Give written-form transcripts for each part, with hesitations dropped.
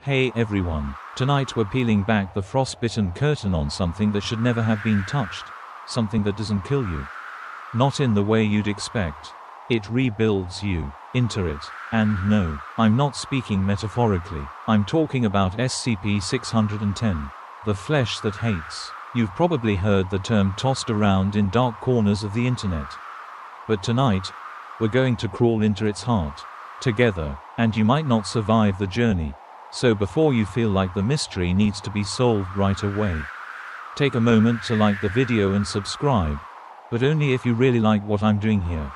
Hey everyone, tonight we're peeling back the frostbitten curtain on something that should never have been touched. Something that doesn't kill you. Not in the way you'd expect. It rebuilds you. Enter it. And no, I'm not speaking metaphorically. I'm talking about SCP-610. The flesh that hates. You've probably heard the term tossed around in dark corners of the internet. But tonight, we're going to crawl into its heart. Together, and you might not survive the journey. So before you feel like the mystery needs to be solved right away, take a moment to like the video and subscribe, but only if you really like what I'm doing here.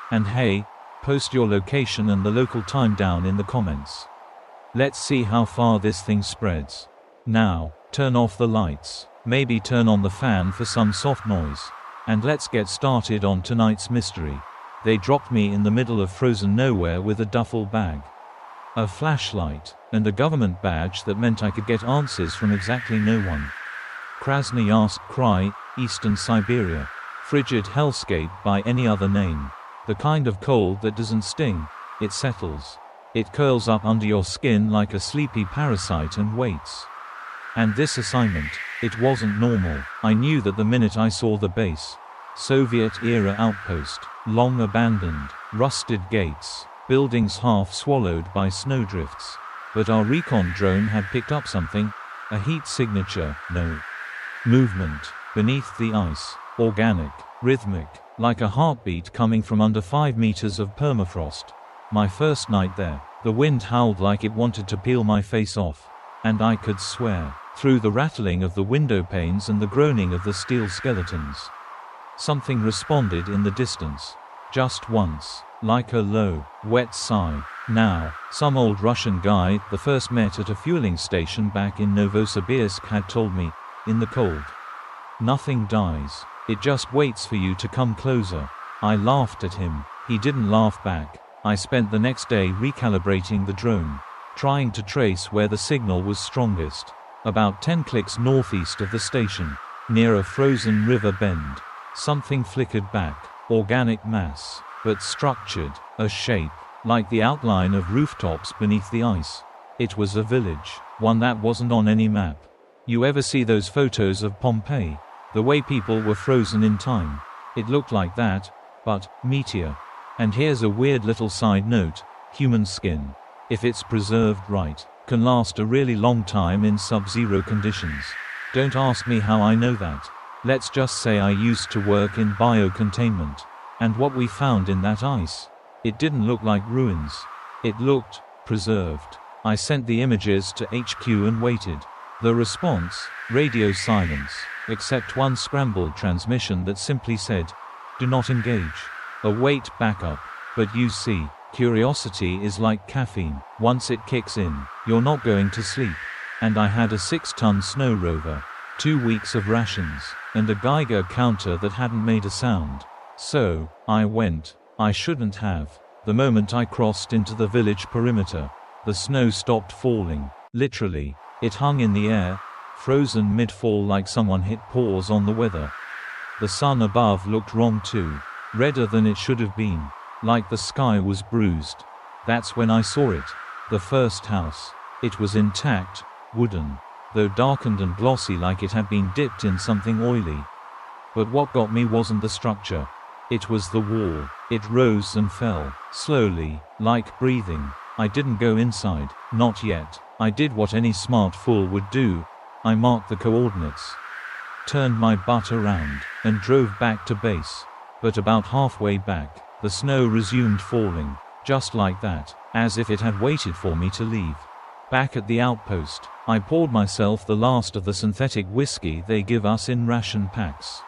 And hey, post your location and the local time down in the comments. Let's see how far this thing spreads. Now, turn off the lights, maybe turn on the fan for some soft noise, and let's get started on tonight's mystery. They dropped me in the middle of frozen nowhere with a duffel bag, a flashlight, and a government badge that meant I could get answers from exactly no one. Krasnoyarsk Krai, Eastern Siberia. Frigid hellscape by any other name. The kind of cold that doesn't sting, it settles. It curls up under your skin like a sleepy parasite and waits. And this assignment, it wasn't normal. I knew that the minute I saw the base. Soviet-era outpost, long abandoned, rusted gates, buildings half swallowed by snowdrifts. But our recon drone had picked up something, a heat signature, no movement, beneath the ice, organic, rhythmic, like a heartbeat coming from under 5 meters of permafrost. My first night there, the wind howled like it wanted to peel my face off. And I could swear, through the rattling of the window panes and the groaning of the steel skeletons. Something responded in the distance. Just once, like a low, wet sigh. Now, some old Russian guy, the first met at a fueling station back in Novosibirsk, had told me, in the cold, nothing dies. It just waits for you to come closer. I laughed at him. He didn't laugh back. I spent the next day recalibrating the drone, trying to trace where the signal was strongest. About 10 clicks northeast of the station, near a frozen river bend. Something flickered back. Organic mass, but structured, a shape, like the outline of rooftops beneath the ice. It was a village, one that wasn't on any map. You ever see those photos of Pompeii? The way people were frozen in time. It looked like that, but meteor. And here's a weird little side note, human skin, if it's preserved right, can last a really long time in sub-zero conditions. Don't ask me how I know that. Let's just say I used to work in biocontainment. And what we found in that ice, it didn't look like ruins. It looked preserved. I sent the images to HQ and waited. The response, radio silence, except one scrambled transmission that simply said, "Do not engage." Await backup. But you see, curiosity is like caffeine. Once it kicks in, you're not going to sleep. And I had a 6-ton snow rover, 2 weeks of rations, and a Geiger counter that hadn't made a sound. So, I went. I shouldn't have. The moment I crossed into the village perimeter, the snow stopped falling. Literally, it hung in the air, frozen mid-fall like someone hit pause on the weather. The sun above looked wrong too, redder than it should have been, like the sky was bruised. That's when I saw it. The first house. It was intact, wooden, though darkened and glossy like it had been dipped in something oily. But what got me wasn't the structure. It was the wall. It rose and fell, slowly, like breathing. I didn't go inside, not yet. I did what any smart fool would do. I marked the coordinates, turned my butt around, and drove back to base. But about halfway back, the snow resumed falling, just like that, as if it had waited for me to leave. Back at the outpost, I poured myself the last of the synthetic whiskey they give us in ration packs.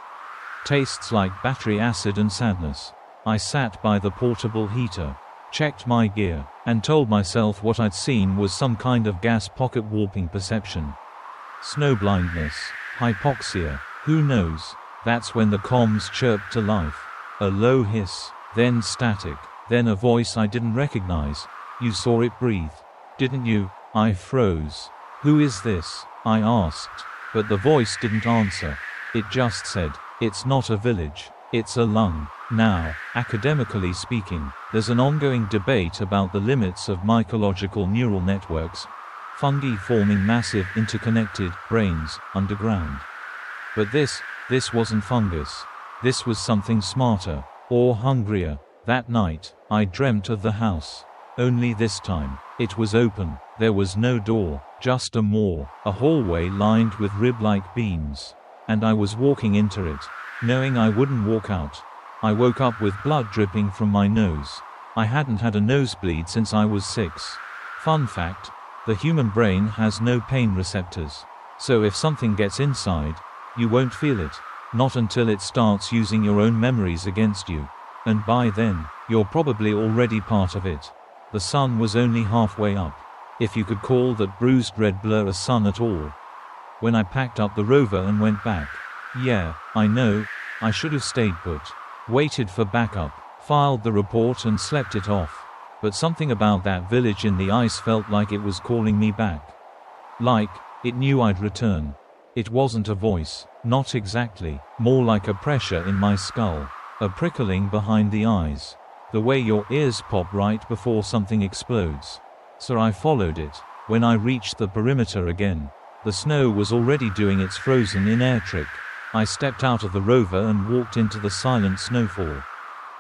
Tastes like battery acid and sadness. I sat by the portable heater, checked my gear, and told myself what I'd seen was some kind of gas pocket warping perception. Snow blindness, hypoxia, who knows? That's when the comms chirped to life. A low hiss, then static, then a voice I didn't recognize. "You saw it breathe, didn't you?" I froze. "Who is this?" I asked. But the voice didn't answer. It just said, "It's not a village, it's a lung." Now, academically speaking, there's an ongoing debate about the limits of mycological neural networks. fungi forming massive interconnected brains underground. But this wasn't fungus. This was something smarter, or hungrier. That night, I dreamt of the house. Only this time, it was open. There was no door, just a hallway lined with rib-like beams. And I was walking into it, knowing I wouldn't walk out. I woke up with blood dripping from my nose. I hadn't had a nosebleed since I was 6. Fun fact, the human brain has no pain receptors. So if something gets inside, you won't feel it. Not until it starts using your own memories against you. And by then, you're probably already part of it. The sun was only halfway up, if you could call that bruised red blur a sun at all. When I packed up the rover and went back. Yeah, I know, I should have stayed put. Waited for backup, filed the report and slept it off. But something about that village in the ice felt like it was calling me back. Like, it knew I'd return. It wasn't a voice, not exactly, more like a pressure in my skull, a prickling behind the eyes. The way your ears pop right before something explodes. So I followed it. When I reached the perimeter again, the snow was already doing its frozen in air trick. I stepped out of the rover and walked into the silent snowfall.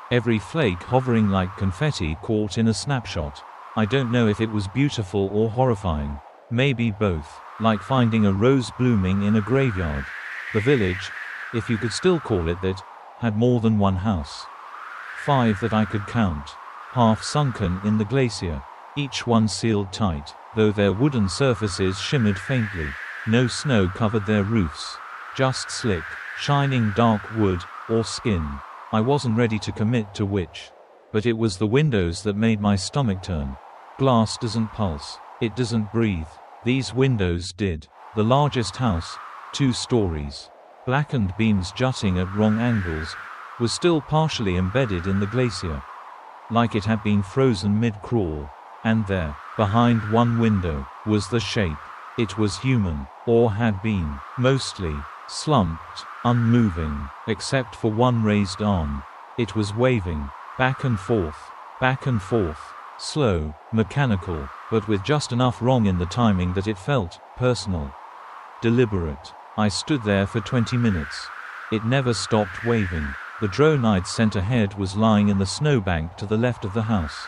Every flake hovering like confetti caught in a snapshot. I don't know if it was beautiful or horrifying. Maybe both, like finding a rose blooming in a graveyard. The village, if you could still call it that, had more than one house. 5 that I could count, half sunken in the glacier, each one sealed tight, though their wooden surfaces shimmered faintly. No snow covered their roofs, just slick, shining dark wood, or skin. I wasn't ready to commit to which. But it was the windows that made my stomach turn. Glass doesn't pulse, it doesn't breathe. These windows did. The largest house, 2 stories, blackened beams jutting at wrong angles, was still partially embedded in the glacier. Like it had been frozen mid-crawl. And there, behind one window, was the shape. It was human, or had been, mostly, slumped, unmoving, except for one raised arm. It was waving, back and forth, slow, mechanical, but with just enough wrong in the timing that it felt personal. Deliberate. I stood there for 20 minutes. It never stopped waving. The drone I'd sent ahead was lying in the snowbank to the left of the house.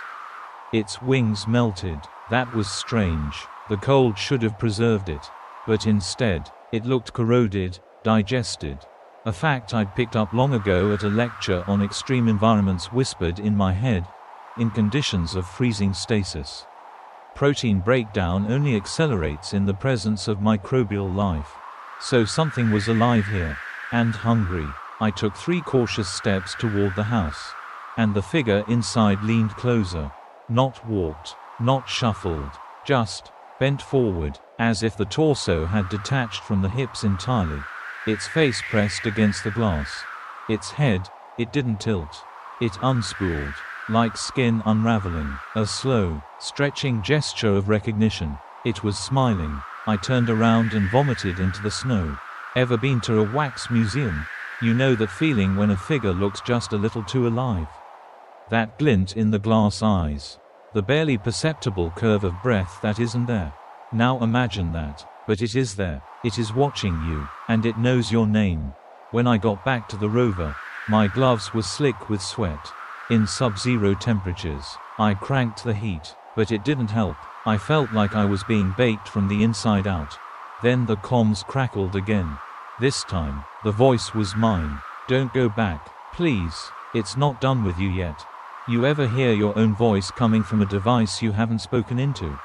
Its wings melted. That was strange. The cold should have preserved it. But instead, it looked corroded, digested. A fact I'd picked up long ago at a lecture on extreme environments whispered in my head, in conditions of freezing stasis. Protein breakdown only accelerates in the presence of microbial life. So something was alive here, and hungry. I took 3 cautious steps toward the house. And the figure inside leaned closer. Not walked, not shuffled, just bent forward, as if the torso had detached from the hips entirely. Its face pressed against the glass. Its head, it didn't tilt. It unspooled, like skin unraveling. A slow, stretching gesture of recognition. It was smiling. I turned around and vomited into the snow. Ever been to a wax museum? You know that feeling when a figure looks just a little too alive. That glint in the glass eyes. The barely perceptible curve of breath that isn't there. Now imagine that. But it is there. It is watching you, and it knows your name. When I got back to the rover, my gloves were slick with sweat. In sub-zero temperatures, I cranked the heat, but it didn't help. I felt like I was being baked from the inside out. Then the comms crackled again. This time, the voice was mine. Don't go back, please. It's not done with you yet. You ever hear your own voice coming from a device you haven't spoken into?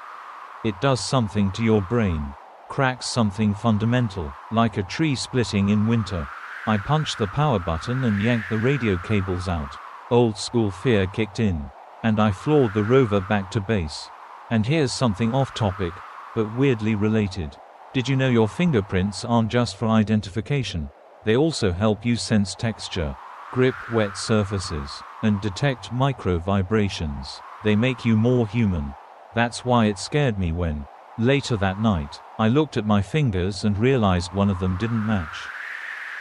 It does something to your brain. Cracks something fundamental, like a tree splitting in winter. I punched the power button and yanked the radio cables out. Old school fear kicked in, and I floored the rover back to base. And here's something off topic, but weirdly related. Did you know your fingerprints aren't just for identification? They also help you sense texture, grip wet surfaces, and detect micro vibrations. They make you more human. That's why it scared me when, later that night, I looked at my fingers and realized one of them didn't match.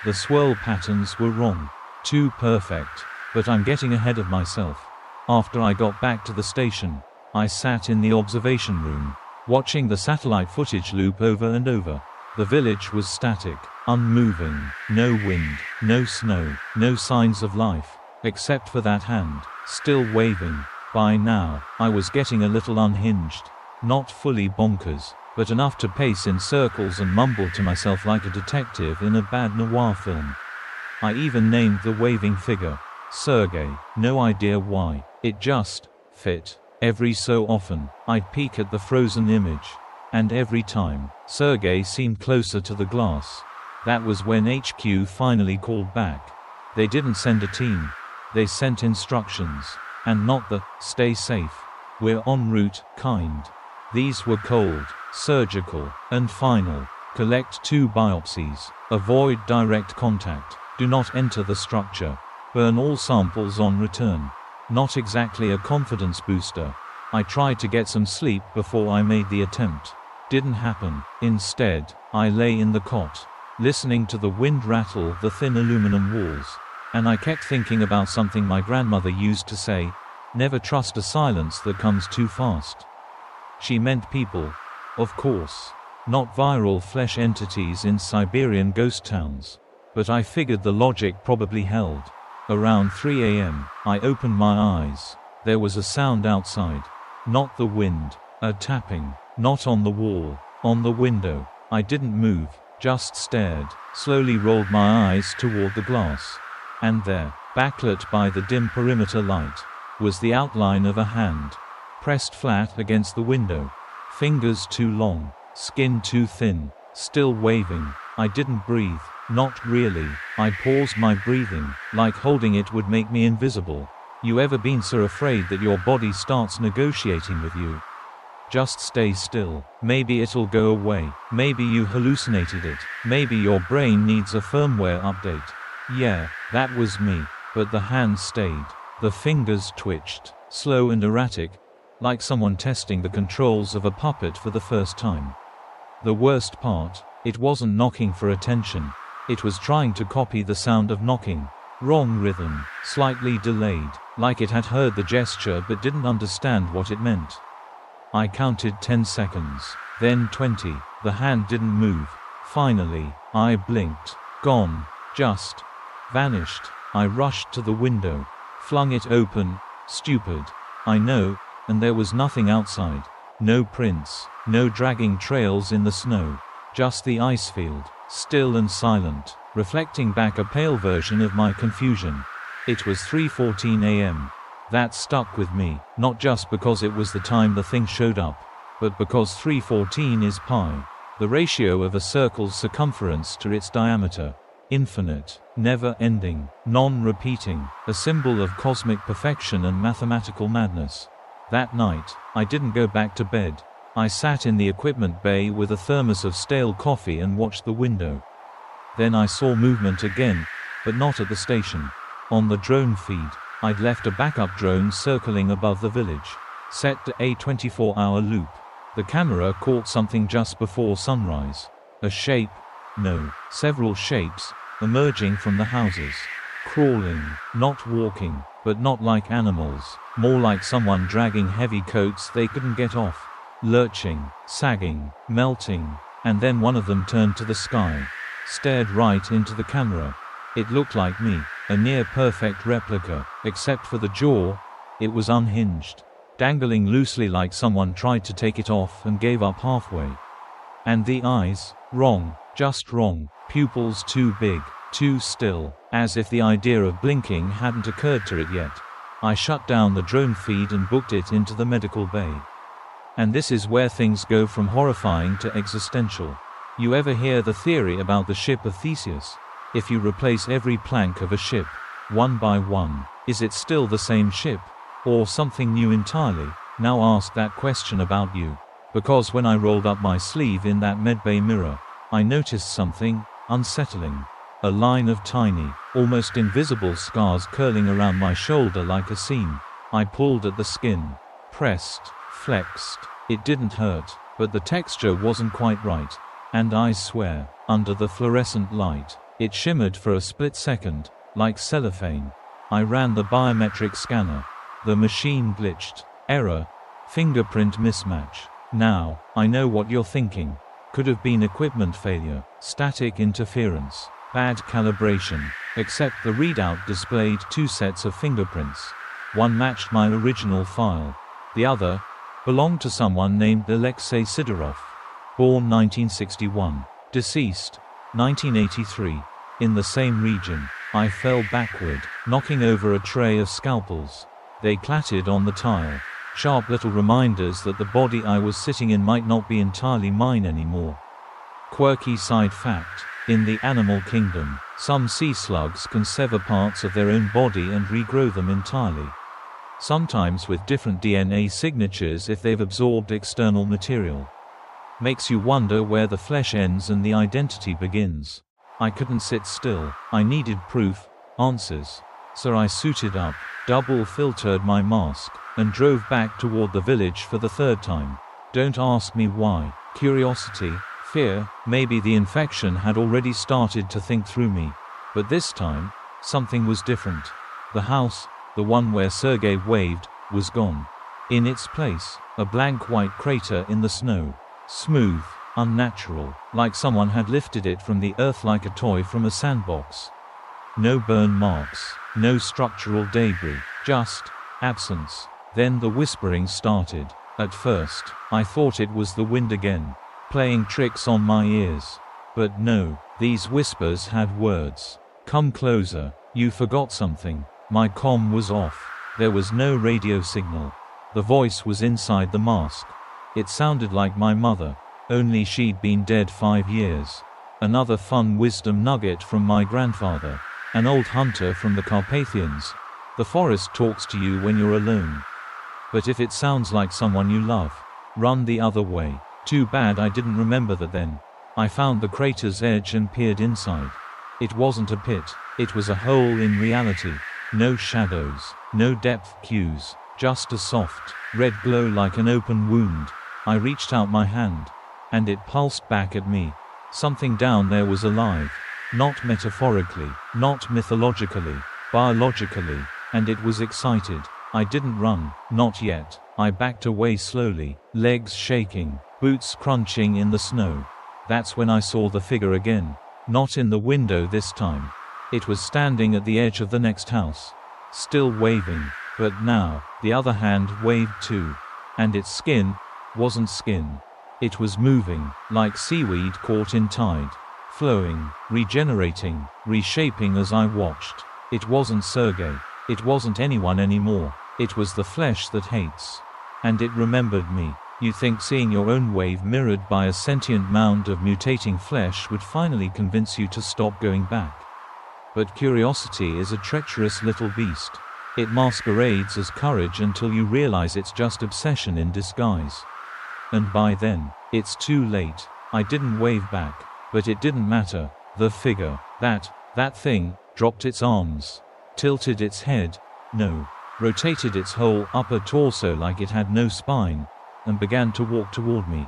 The swirl patterns were wrong. Too perfect. But I'm getting ahead of myself. After I got back to the station, I sat in the observation room. watching the satellite footage loop over and over. The village was static, unmoving, no wind, no snow, no signs of life, except for that hand, still waving. By now, I was getting a little unhinged. Not fully bonkers, but enough to pace in circles and mumble to myself like a detective in a bad noir film. I even named the waving figure Sergei, no idea why, it just fit. Every so often, I'd peek at the frozen image. And every time, Sergei seemed closer to the glass. That was when HQ finally called back. They didn't send a team. They sent instructions. And not the, stay safe. We're en route, kind. These were cold, surgical, and final. Collect 2 biopsies. Avoid direct contact. Do not enter the structure. Burn all samples on return. Not exactly a confidence booster. I tried to get some sleep before I made the attempt. Didn't happen. Instead, I lay in the cot, listening to the wind rattle the thin aluminum walls. And I kept thinking about something my grandmother used to say, never trust a silence that comes too fast. She meant people, of course, not viral flesh entities in Siberian ghost towns. But I figured the logic probably held. Around 3 a.m., I opened my eyes. There was a sound outside. Not the wind. A tapping. Not on the wall. On the window. I didn't move, just stared, slowly rolled my eyes toward the glass. And there, backlit by the dim perimeter light, was the outline of a hand. Pressed flat against the window. Fingers too long. Skin too thin. Still waving. I didn't breathe. Not really. I paused my breathing, like holding it would make me invisible. You ever been so afraid that your body starts negotiating with you? Just stay still. Maybe it'll go away. Maybe you hallucinated it. Maybe your brain needs a firmware update. Yeah, that was me. But the hand stayed. The fingers twitched, slow and erratic, like someone testing the controls of a puppet for the first time. The worst part, it wasn't knocking for attention. It was trying to copy the sound of knocking. Wrong rhythm, slightly delayed, like it had heard the gesture but didn't understand what it meant. I counted 10 seconds, then 20. The hand didn't move. Finally, I blinked. Gone. Just vanished. I rushed to the window, flung it open. Stupid. I know, and there was nothing outside. No prints, no dragging trails in the snow. Just the ice field, still and silent, reflecting back a pale version of my confusion. It was 3:14 a.m. That stuck with me, not just because it was the time the thing showed up, but because 3:14 is pi, the ratio of a circle's circumference to its diameter. Infinite, never-ending, non-repeating, a symbol of cosmic perfection and mathematical madness. That night, I didn't go back to bed. I sat in the equipment bay with a thermos of stale coffee and watched the window. Then I saw movement again, but not at the station. On the drone feed, I'd left a backup drone circling above the village, set to a 24-hour loop. The camera caught something just before sunrise. A shape, no, several shapes, emerging from the houses. Crawling, not walking, but not like animals, more like someone dragging heavy coats they couldn't get off. Lurching, sagging, melting, and then one of them turned to the sky, stared right into the camera. It looked like me, a near-perfect replica, except for the jaw. It was unhinged, dangling loosely like someone tried to take it off and gave up halfway. And the eyes, wrong, just wrong, pupils too big, too still, as if the idea of blinking hadn't occurred to it yet. I shut down the drone feed and booked it into the medical bay. And this is where things go from horrifying to existential. You ever hear the theory about the ship of Theseus? If you replace every plank of a ship, one by one, is it still the same ship? Or something new entirely? Now ask that question about you. Because when I rolled up my sleeve in that medbay mirror, I noticed something unsettling. A line of tiny, almost invisible scars curling around my shoulder like a seam. I pulled at the skin, pressed, flexed. It didn't hurt, but the texture wasn't quite right. And I swear, under the fluorescent light, it shimmered for a split second, like cellophane. I ran the biometric scanner. The machine glitched. Error. Fingerprint mismatch. Now, I know what you're thinking. Could have been equipment failure, static interference, bad calibration, except the readout displayed 2 sets of fingerprints. One matched my original file. The other belonged to someone named Alexei Sidorov. Born 1961. Deceased 1983. In the same region. I fell backward, knocking over a tray of scalpels. They clattered on the tile. Sharp little reminders that the body I was sitting in might not be entirely mine anymore. Quirky side fact: in the animal kingdom, some sea slugs can sever parts of their own body and regrow them entirely. Sometimes with different DNA signatures if they've absorbed external material. Makes you wonder where the flesh ends and the identity begins. I couldn't sit still. I needed proof, answers. So I suited up, double-filtered my mask, and drove back toward the village for the 3rd time. Don't ask me why. Curiosity, fear, maybe the infection had already started to think through me. But this time, something was different. The house, the one where Sergei waved, was gone. In its place, a blank white crater in the snow. Smooth, unnatural, like someone had lifted it from the earth like a toy from a sandbox. No burn marks, no structural debris, just absence. Then the whispering started. At first, I thought it was the wind again, playing tricks on my ears. But no, these whispers had words. Come closer, you forgot something. My comm was off. There was no radio signal. The voice was inside the mask. It sounded like my mother, only she'd been dead 5 years. Another fun wisdom nugget from my grandfather, an old hunter from the Carpathians. The forest talks to you when you're alone. But if it sounds like someone you love, run the other way. Too bad I didn't remember that then. I found the crater's edge and peered inside. It wasn't a pit, it was a hole in reality. No shadows, no depth cues, just a soft, red glow like an open wound. I reached out my hand, and it pulsed back at me. Something down there was alive. Not metaphorically, not mythologically, biologically, and it was excited. I didn't run, not yet. I backed away slowly, legs shaking, boots crunching in the snow. That's when I saw the figure again. Not in the window this time. It was standing at the edge of the next house. Still waving, but now, the other hand waved too. And its skin wasn't skin. It was moving, like seaweed caught in tide. Flowing, regenerating, reshaping as I watched. It wasn't Sergei. It wasn't anyone anymore. It was the flesh that hates. And it remembered me. You think seeing your own wave mirrored by a sentient mound of mutating flesh would finally convince you to stop going back. But curiosity is a treacherous little beast. It masquerades as courage until you realize it's just obsession in disguise. And by then, it's too late. I didn't wave back, but it didn't matter. The figure, that thing, dropped its arms, tilted its head, rotated its whole upper torso like it had no spine, and began to walk toward me.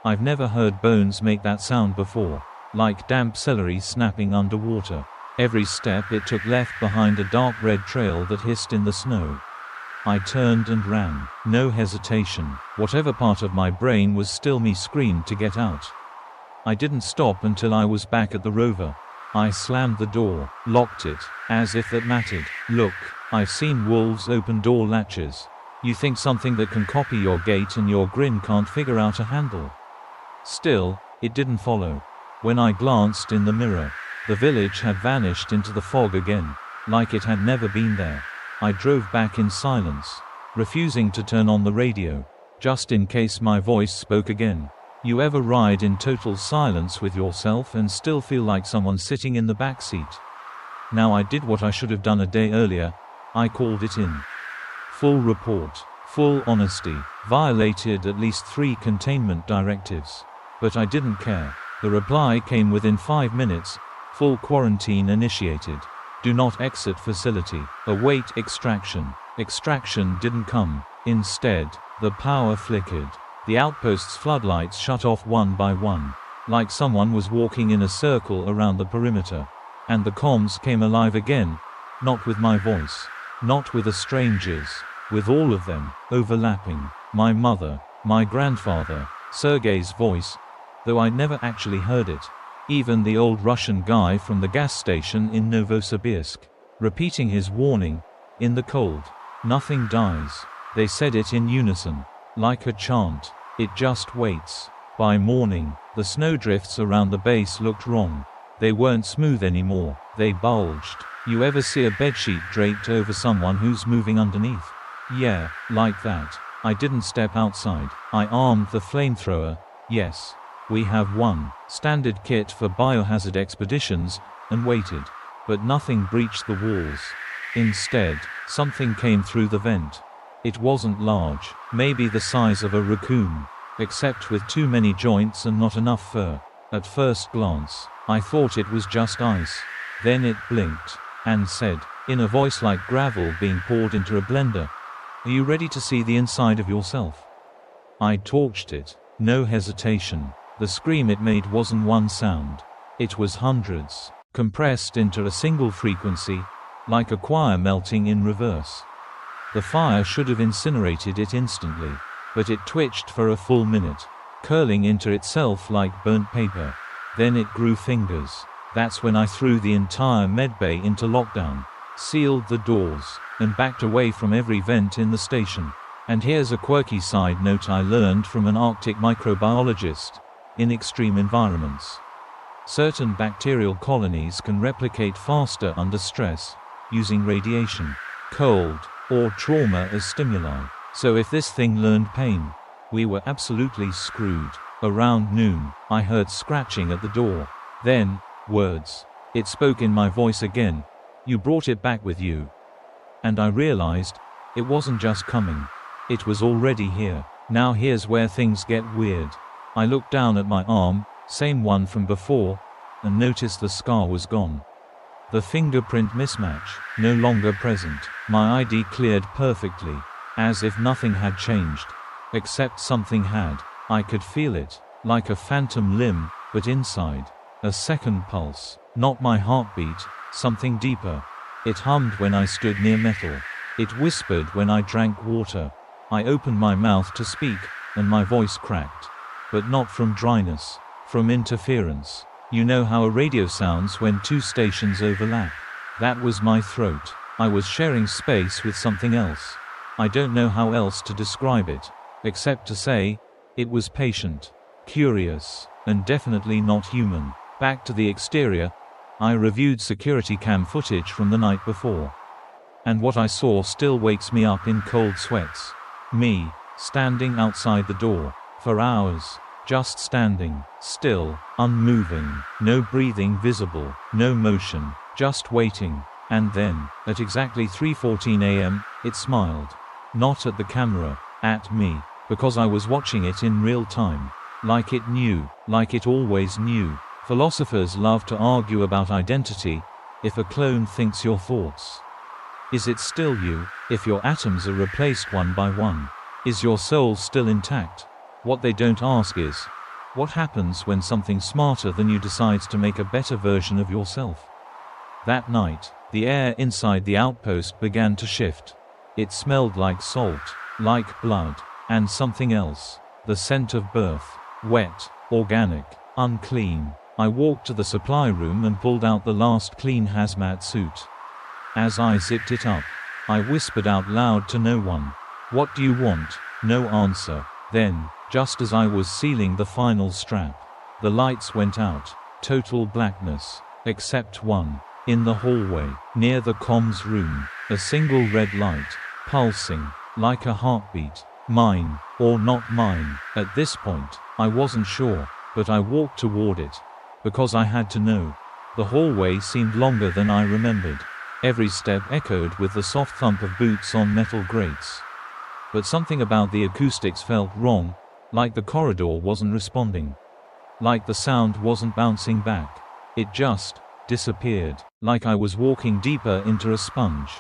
I've never heard bones make that sound before, like damp celery snapping underwater. Every step it took left behind a dark red trail that hissed in the snow. I turned and ran. No hesitation. Whatever part of my brain was still me screamed to get out. I didn't stop until I was back at the rover. I slammed the door, locked it, as if that mattered. Look, I've seen wolves open door latches. You think something that can copy your gait and your grin can't figure out a handle. Still, it didn't follow. When I glanced in the mirror, the village had vanished into the fog again, like it had never been there. I drove back in silence, refusing to turn on the radio, just in case my voice spoke again. You ever ride in total silence with yourself and still feel like someone sitting in the back seat? Now I did what I should have done a day earlier. I called it in. Full report, full honesty, violated at least 3 containment directives. But I didn't care. The reply came within 5 minutes. Full quarantine initiated. Do not exit facility. Await extraction. Extraction didn't come. Instead, the power flickered. The outpost's floodlights shut off one by one, like someone was walking in a circle around the perimeter. And the comms came alive again, not with my voice, not with a stranger's, with all of them, overlapping. My mother, My grandfather, Sergei's voice, though I never actually heard it. Even the old Russian guy from the gas station in Novosibirsk, repeating his warning, in the cold. Nothing dies. They said it in unison, like a chant. It just waits. By morning, the snowdrifts around the base looked wrong. They weren't smooth anymore, they bulged. You ever see a bedsheet draped over someone who's moving underneath? Yeah, like that. I didn't step outside. I armed the flamethrower. Yes. We have one standard kit for biohazard expeditions, and waited. But nothing breached the walls. Instead, something came through the vent. It wasn't large, maybe the size of a raccoon, except with too many joints and not enough fur. At first glance, I thought it was just ice. Then it blinked, and said, in a voice like gravel being poured into a blender, "Are you ready to see the inside of yourself?" I torched it. No hesitation. The scream it made wasn't one sound. It was hundreds, compressed into a single frequency, like a choir melting in reverse. The fire should have incinerated it instantly, but it twitched for a full minute, curling into itself like burnt paper. Then it grew fingers. That's when I threw the entire medbay into lockdown, sealed the doors, and backed away from every vent in the station. And here's a quirky side note I learned from an Arctic microbiologist. In extreme environments, certain bacterial colonies can replicate faster under stress, using radiation, cold, or trauma as stimuli. So if this thing learned pain, we were absolutely screwed. Around noon, I heard scratching at the door. Then, words. It spoke in my voice again. "You brought it back with you." And I realized, it wasn't just coming. It was already here. Now here's where things get weird. I looked down at my arm, same one from before, and noticed the scar was gone. The fingerprint mismatch, no longer present. My ID cleared perfectly, as if nothing had changed. Except something had. I could feel it, like a phantom limb, but inside. A second pulse, not my heartbeat, something deeper. It hummed when I stood near metal. It whispered when I drank water. I opened my mouth to speak, and my voice cracked. But not from dryness, from interference. You know how a radio sounds when two stations overlap? That was my throat. I was sharing space with something else. I don't know how else to describe it, except to say, it was patient, curious, and definitely not human. Back to the exterior, I reviewed security cam footage from the night before. And what I saw still wakes me up in cold sweats. Me, standing outside the door, for hours, just standing, still, unmoving, no breathing visible, no motion, just waiting. And then, at exactly 3:14 a.m., it smiled. Not at the camera, at me, because I was watching it in real time. Like it knew, like it always knew. Philosophers love to argue about identity. If a clone thinks your thoughts, is it still you? If your atoms are replaced one by one, is your soul still intact? What they don't ask is, what happens when something smarter than you decides to make a better version of yourself? That night, the air inside the outpost began to shift. It smelled like salt, like blood, and something else. The scent of birth. Wet, organic, unclean. I walked to the supply room and pulled out the last clean hazmat suit. As I zipped it up, I whispered out loud to no one, "What do you want?" No answer. Then, just as I was sealing the final strap, the lights went out. Total blackness, except one. In the hallway, near the comms room, a single red light, pulsing, like a heartbeat. Mine, or not mine. At this point, I wasn't sure, but I walked toward it. Because I had to know. The hallway seemed longer than I remembered. Every step echoed with the soft thump of boots on metal grates. But something about the acoustics felt wrong, like the corridor wasn't responding. Like the sound wasn't bouncing back. It just disappeared, like I was walking deeper into a sponge.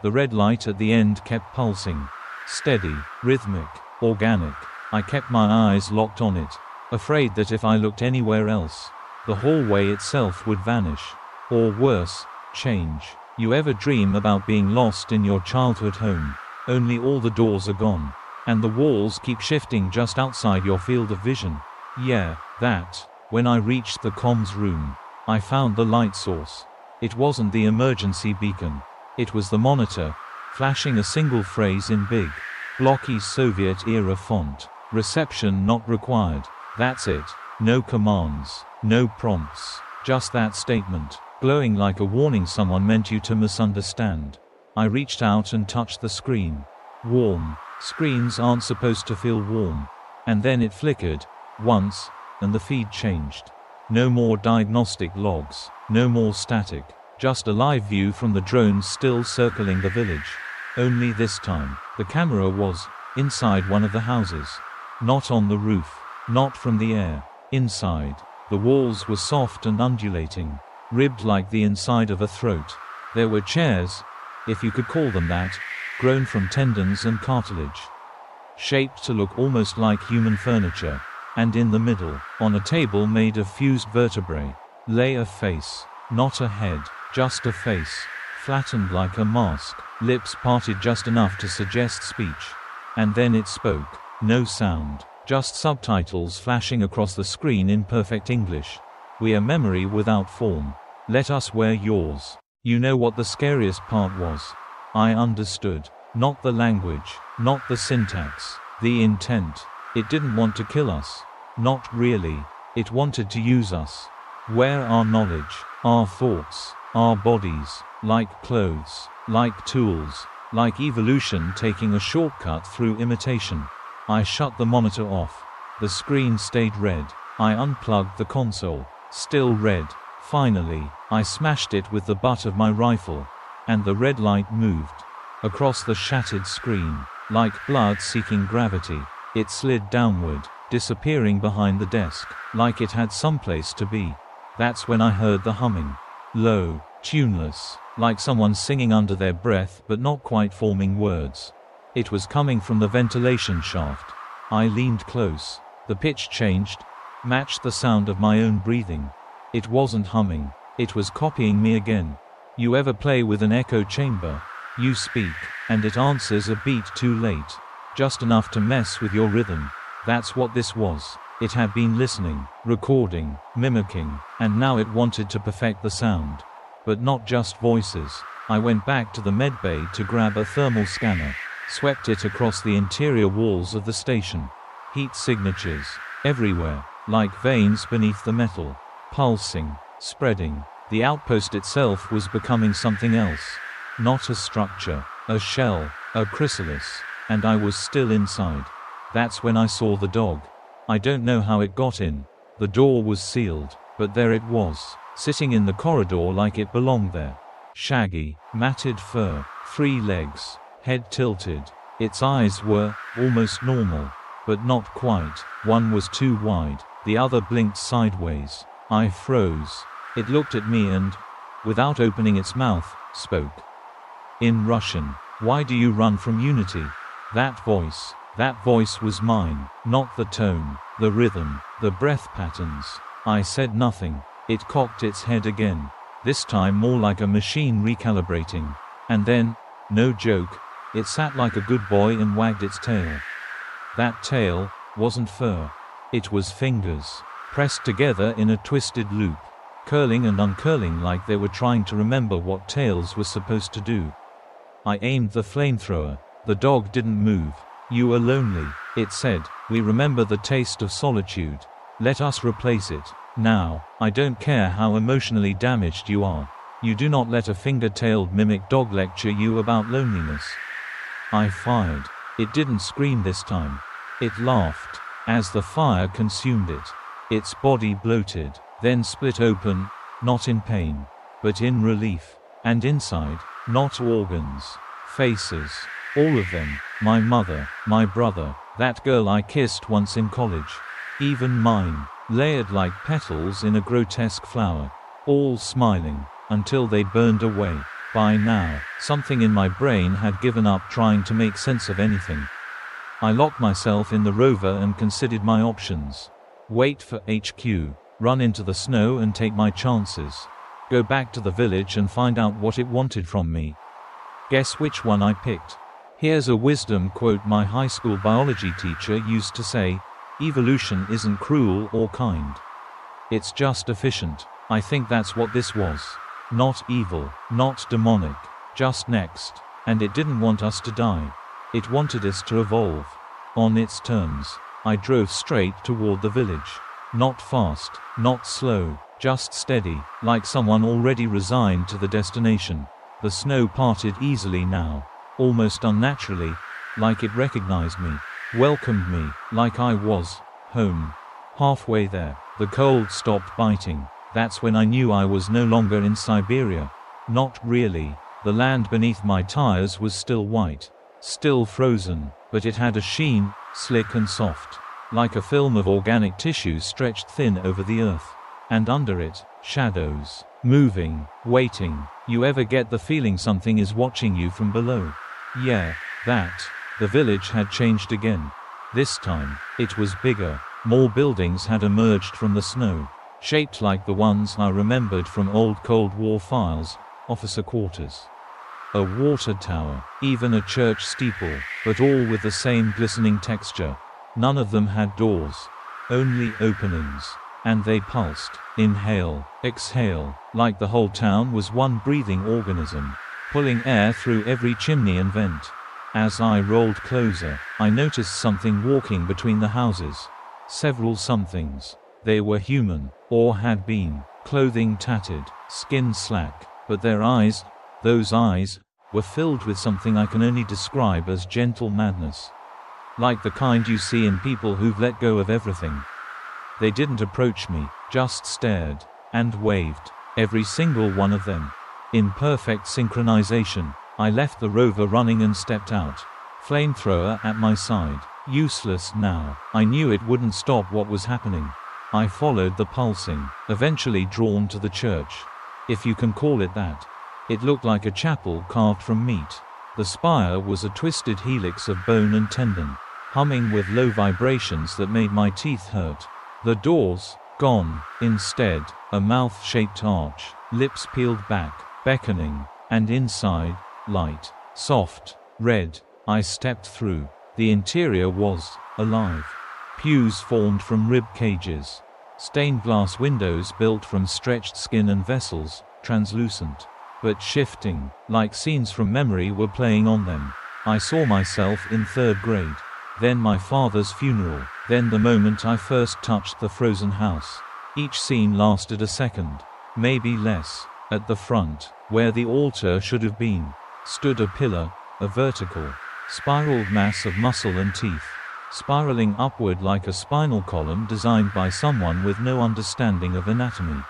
The red light at the end kept pulsing. Steady, rhythmic, organic. I kept my eyes locked on it, afraid that if I looked anywhere else, the hallway itself would vanish. Or worse, change. You ever dream about being lost in your childhood home? Only all the doors are gone. And the walls keep shifting just outside your field of vision. Yeah, that. When I reached the comms room, I found the light source. It wasn't the emergency beacon. It was the monitor, flashing a single phrase in big, blocky Soviet-era font. Reception not required. That's it. No commands, no prompts, just that statement, glowing like a warning someone meant you to misunderstand. I reached out and touched the screen. Warm. Screens aren't supposed to feel warm. And then it flickered, once, and the feed changed. No more diagnostic logs, no more static, just a live view from the drones still circling the village. Only this time, the camera was inside one of the houses. Not on the roof, not from the air. Inside. The walls were soft and undulating, ribbed like the inside of a throat. There were chairs, if you could call them that, grown from tendons and cartilage, shaped to look almost like human furniture. And in the middle, on a table made of fused vertebrae, lay a face. Not a head, just a face, flattened like a mask, lips parted just enough to suggest speech. And then it spoke. No sound, just subtitles flashing across the screen in perfect English. "We are memory without form. Let us wear yours." You know what the scariest part was? I understood. Not the language, not the syntax, the intent. It didn't want to kill us. Not really. It wanted to use us. Wear our knowledge, our thoughts, our bodies, like clothes, like tools, like evolution taking a shortcut through imitation. I shut the monitor off. The screen stayed red. I unplugged the console. Still red. Finally, I smashed it with the butt of my rifle. And the red light moved. Across the shattered screen, like blood seeking gravity, it slid downward, disappearing behind the desk, like it had someplace to be. That's when I heard the humming. Low, tuneless, like someone singing under their breath but not quite forming words. It was coming from the ventilation shaft. I leaned close. The pitch changed, matched the sound of my own breathing. It wasn't humming. It was copying me again. You ever play with an echo chamber? You speak, and it answers a beat too late. Just enough to mess with your rhythm. That's what this was. It had been listening, recording, mimicking, and now it wanted to perfect the sound. But not just voices. I went back to the medbay to grab a thermal scanner. Swept it across the interior walls of the station. Heat signatures, everywhere, like veins beneath the metal. Pulsing, spreading. The outpost itself was becoming something else. Not a structure, a shell, a chrysalis. And I was still inside. That's when I saw the dog. I don't know how it got in. The door was sealed, but there it was, sitting in the corridor like it belonged there. Shaggy, matted fur, 3 legs, head tilted. Its eyes were almost normal, but not quite. One was too wide, the other blinked sideways. I froze. It looked at me and, without opening its mouth, spoke. In Russian. "Why do you run from unity?" That voice was mine. Not the tone, the rhythm, the breath patterns. I said nothing. It cocked its head again. This time more like a machine recalibrating. And then, no joke, it sat like a good boy and wagged its tail. That tail wasn't fur. It was fingers, pressed together in a twisted loop, curling and uncurling like they were trying to remember what tails were supposed to do. I aimed the flamethrower. The dog didn't move. "You are lonely," it said. "We remember the taste of solitude. Let us replace it. Now, I don't care how emotionally damaged you are. You do not let a finger-tailed mimic dog lecture you about loneliness." I fired. It didn't scream this time. It laughed, as the fire consumed it. Its body bloated, then split open, not in pain, but in relief. And inside, not organs, faces, all of them. My mother, my brother, that girl I kissed once in college. Even mine, layered like petals in a grotesque flower. All smiling, until they burned away. By now, something in my brain had given up trying to make sense of anything. I locked myself in the rover and considered my options. Wait for HQ, run into the snow and take my chances. Go back to the village and find out what it wanted from me. Guess which one I picked? Here's a wisdom quote my high school biology teacher used to say: evolution isn't cruel or kind. It's just efficient. I think that's what this was. Not evil, not demonic, just next. And it didn't want us to die. It wanted us to evolve. On its terms. I drove straight toward the village. Not fast, not slow, just steady, like someone already resigned to the destination. The snow parted easily now, almost unnaturally, like it recognized me, welcomed me, like I was home. Halfway there, the cold stopped biting. That's when I knew I was no longer in Siberia. Not really. The land beneath my tires was still white, still frozen, but it had a sheen, slick and soft, like a film of organic tissue stretched thin over the earth. And under it, shadows, moving, waiting. You ever get the feeling something is watching you from below? Yeah, that. The village had changed again. This time, it was bigger. More buildings had emerged from the snow, shaped like the ones I remembered from old Cold War files, officer quarters. A water tower, even a church steeple, but all with the same glistening texture. None of them had doors, only openings. And they pulsed, inhale, exhale, like the whole town was one breathing organism, pulling air through every chimney and vent. As I rolled closer, I noticed something walking between the houses. Several somethings. They were human, or had been, clothing tattered, skin slack, but their eyes, those eyes, were filled with something I can only describe as gentle madness. Like the kind you see in people who've let go of everything. They didn't approach me, just stared, and waved, every single one of them. In perfect synchronization, I left the rover running and stepped out. Flamethrower at my side. Useless now. I knew it wouldn't stop what was happening. I followed the pulsing, eventually drawn to the church. If you can call it that. It looked like a chapel carved from meat. The spire was a twisted helix of bone and tendon, humming with low vibrations that made my teeth hurt. The doors, gone. Instead, a mouth-shaped arch, lips peeled back, beckoning, and inside, light, soft, red. I stepped through. The interior was alive. Pews formed from rib cages. Stained glass windows built from stretched skin and vessels, translucent, but shifting, like scenes from memory were playing on them. I saw myself in 3rd grade. Then my father's funeral. Then the moment I first touched the frozen house. Each scene lasted a second, maybe less. At the front, where the altar should have been, stood a pillar, a vertical, spiraled mass of muscle and teeth, spiraling upward like a spinal column designed by someone with no understanding of anatomy.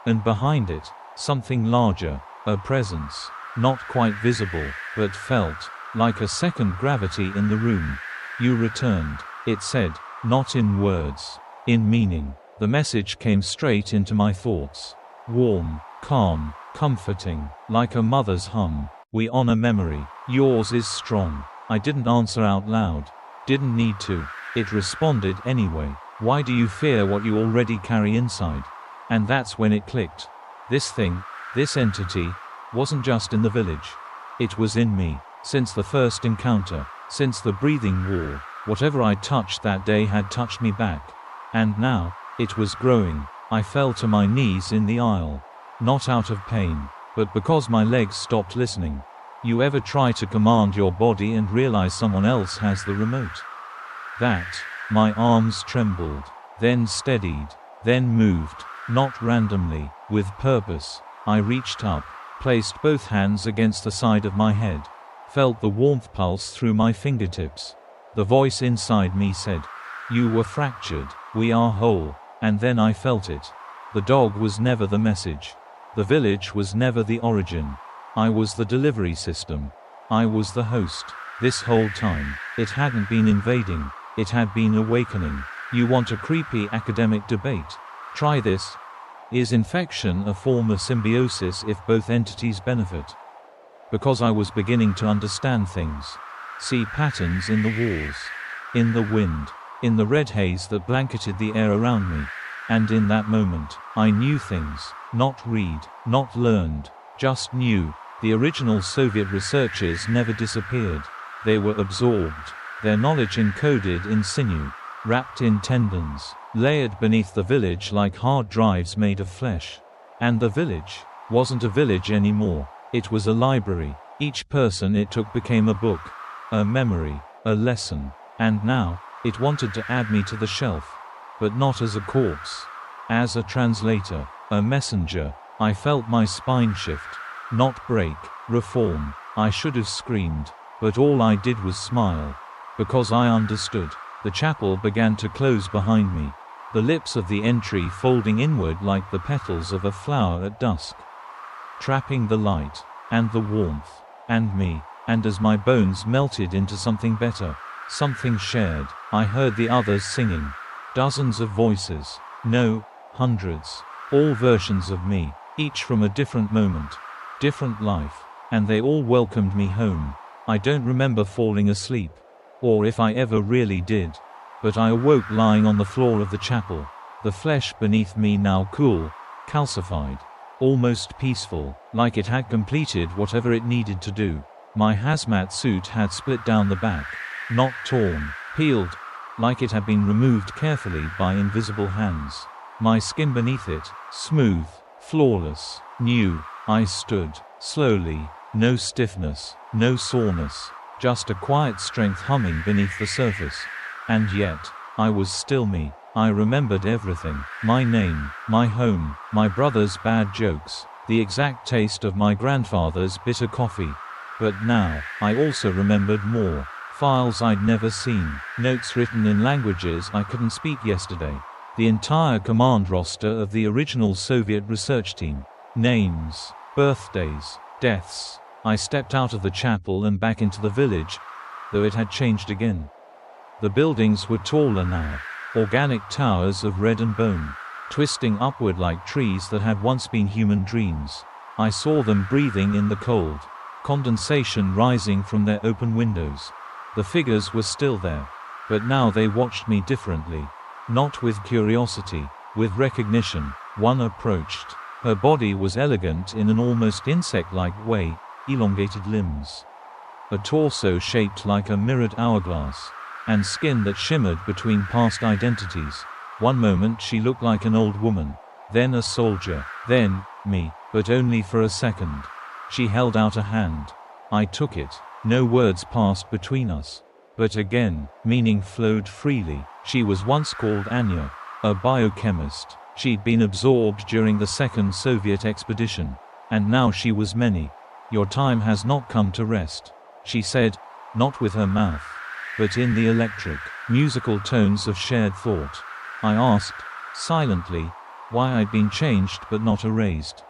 And behind it, something larger, a presence, not quite visible, but felt, like a second gravity in the room. You returned, it said, not in words, in meaning. The message came straight into my thoughts. Warm, calm, comforting, like a mother's hum. We honor memory. Yours is strong. I didn't answer out loud. Didn't need to. It responded anyway. Why do you fear what you already carry inside? And that's when it clicked. This thing, this entity, wasn't just in the village. It was in me. Since the first encounter. Since the breathing wall, whatever I touched that day had touched me back. And now, it was growing. I fell to my knees in the aisle. Not out of pain, but because my legs stopped listening. You ever try to command your body and realize someone else has the remote? That. My arms trembled, then steadied, then moved, not randomly, with purpose. I reached up, placed both hands against the side of my head. Felt the warmth pulse through my fingertips. The voice inside me said, "You were fractured, we are whole." And then I felt it. The dog was never the message. The village was never the origin. I was the delivery system. I was the host. This whole time, it hadn't been invading, it had been awakening. You want a creepy academic debate? Try this. Is infection a form of symbiosis if both entities benefit? Because I was beginning to understand things. See patterns in the walls, in the wind, in the red haze that blanketed the air around me. And in that moment, I knew things, not read, not learned, just knew. The original Soviet researchers never disappeared. They were absorbed, their knowledge encoded in sinew, wrapped in tendons, layered beneath the village like hard drives made of flesh. And the village wasn't a village anymore. It was a library. Each person it took became a book, a memory, a lesson. And now, it wanted to add me to the shelf. But not as a corpse. As a translator, a messenger. I felt my spine shift. Not break, reform. I should have screamed. But all I did was smile. Because I understood. The chapel began to close behind me. The lips of the entry folding inward like the petals of a flower at dusk. Trapping the light, and the warmth, and me, and as my bones melted into something better, something shared, I heard the others singing. Dozens of voices. No, hundreds. All versions of me, each from a different moment, different life, and they all welcomed me home. I don't remember falling asleep, or if I ever really did. But I awoke lying on the floor of the chapel, the flesh beneath me now cool, calcified, almost peaceful, like it had completed whatever it needed to do. My hazmat suit had split down the back, not torn, peeled, like it had been removed carefully by invisible hands. My skin beneath it, smooth, flawless, new. I stood, slowly, no stiffness, no soreness, just a quiet strength humming beneath the surface. And yet, I was still me. I remembered everything. My name, my home, my brother's bad jokes, the exact taste of my grandfather's bitter coffee. But now, I also remembered more. Files I'd never seen, notes written in languages I couldn't speak yesterday. The entire command roster of the original Soviet research team. Names, birthdays, deaths. I stepped out of the chapel and back into the village, though it had changed again. The buildings were taller now, organic towers of red and bone, twisting upward like trees that had once been human dreams. I saw them breathing in the cold, condensation rising from their open windows. The figures were still there, but now they watched me differently. Not with curiosity, with recognition. One approached. Her body was elegant in an almost insect-like way, elongated limbs, a torso shaped like a mirrored hourglass, and skin that shimmered between past identities. One moment she looked like an old woman, then a soldier, then me, but only for a second. She held out a hand. I took it. No words passed between us. But again, meaning flowed freely. She was once called Anya, a biochemist. She'd been absorbed during the second Soviet expedition. And now she was many. Your time has not come to rest, she said, not with her mouth, but in the electric, musical tones of shared thought. I asked, silently, why I'd been changed but not erased.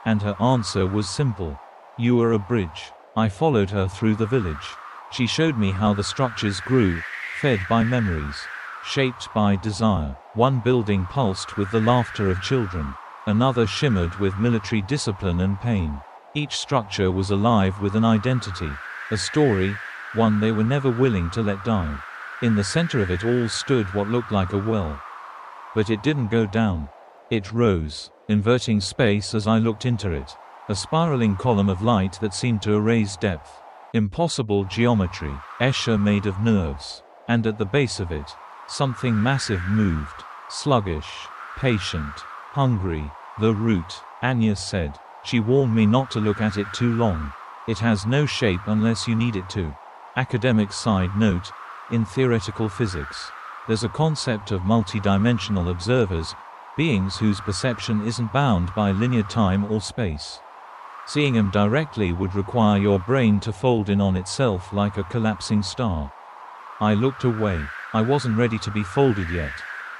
And her answer was simple. You were a bridge. I followed her through the village. She showed me how the structures grew, fed by memories, shaped by desire. One building pulsed with the laughter of children. Another shimmered with military discipline and pain. Each structure was alive with an identity, a story, one they were never willing to let die. In the center of it all stood what looked like a well. But it didn't go down. It rose, inverting space as I looked into it. A spiraling column of light that seemed to erase depth. Impossible geometry, Escher made of nerves. And at the base of it, something massive moved. Sluggish, patient, hungry. The root, Anya said. She warned me not to look at it too long. It has no shape unless you need it to. Academic side note, in theoretical physics, there's a concept of multidimensional observers, beings whose perception isn't bound by linear time or space. Seeing them directly would require your brain to fold in on itself like a collapsing star. I looked away. I wasn't ready to be folded yet.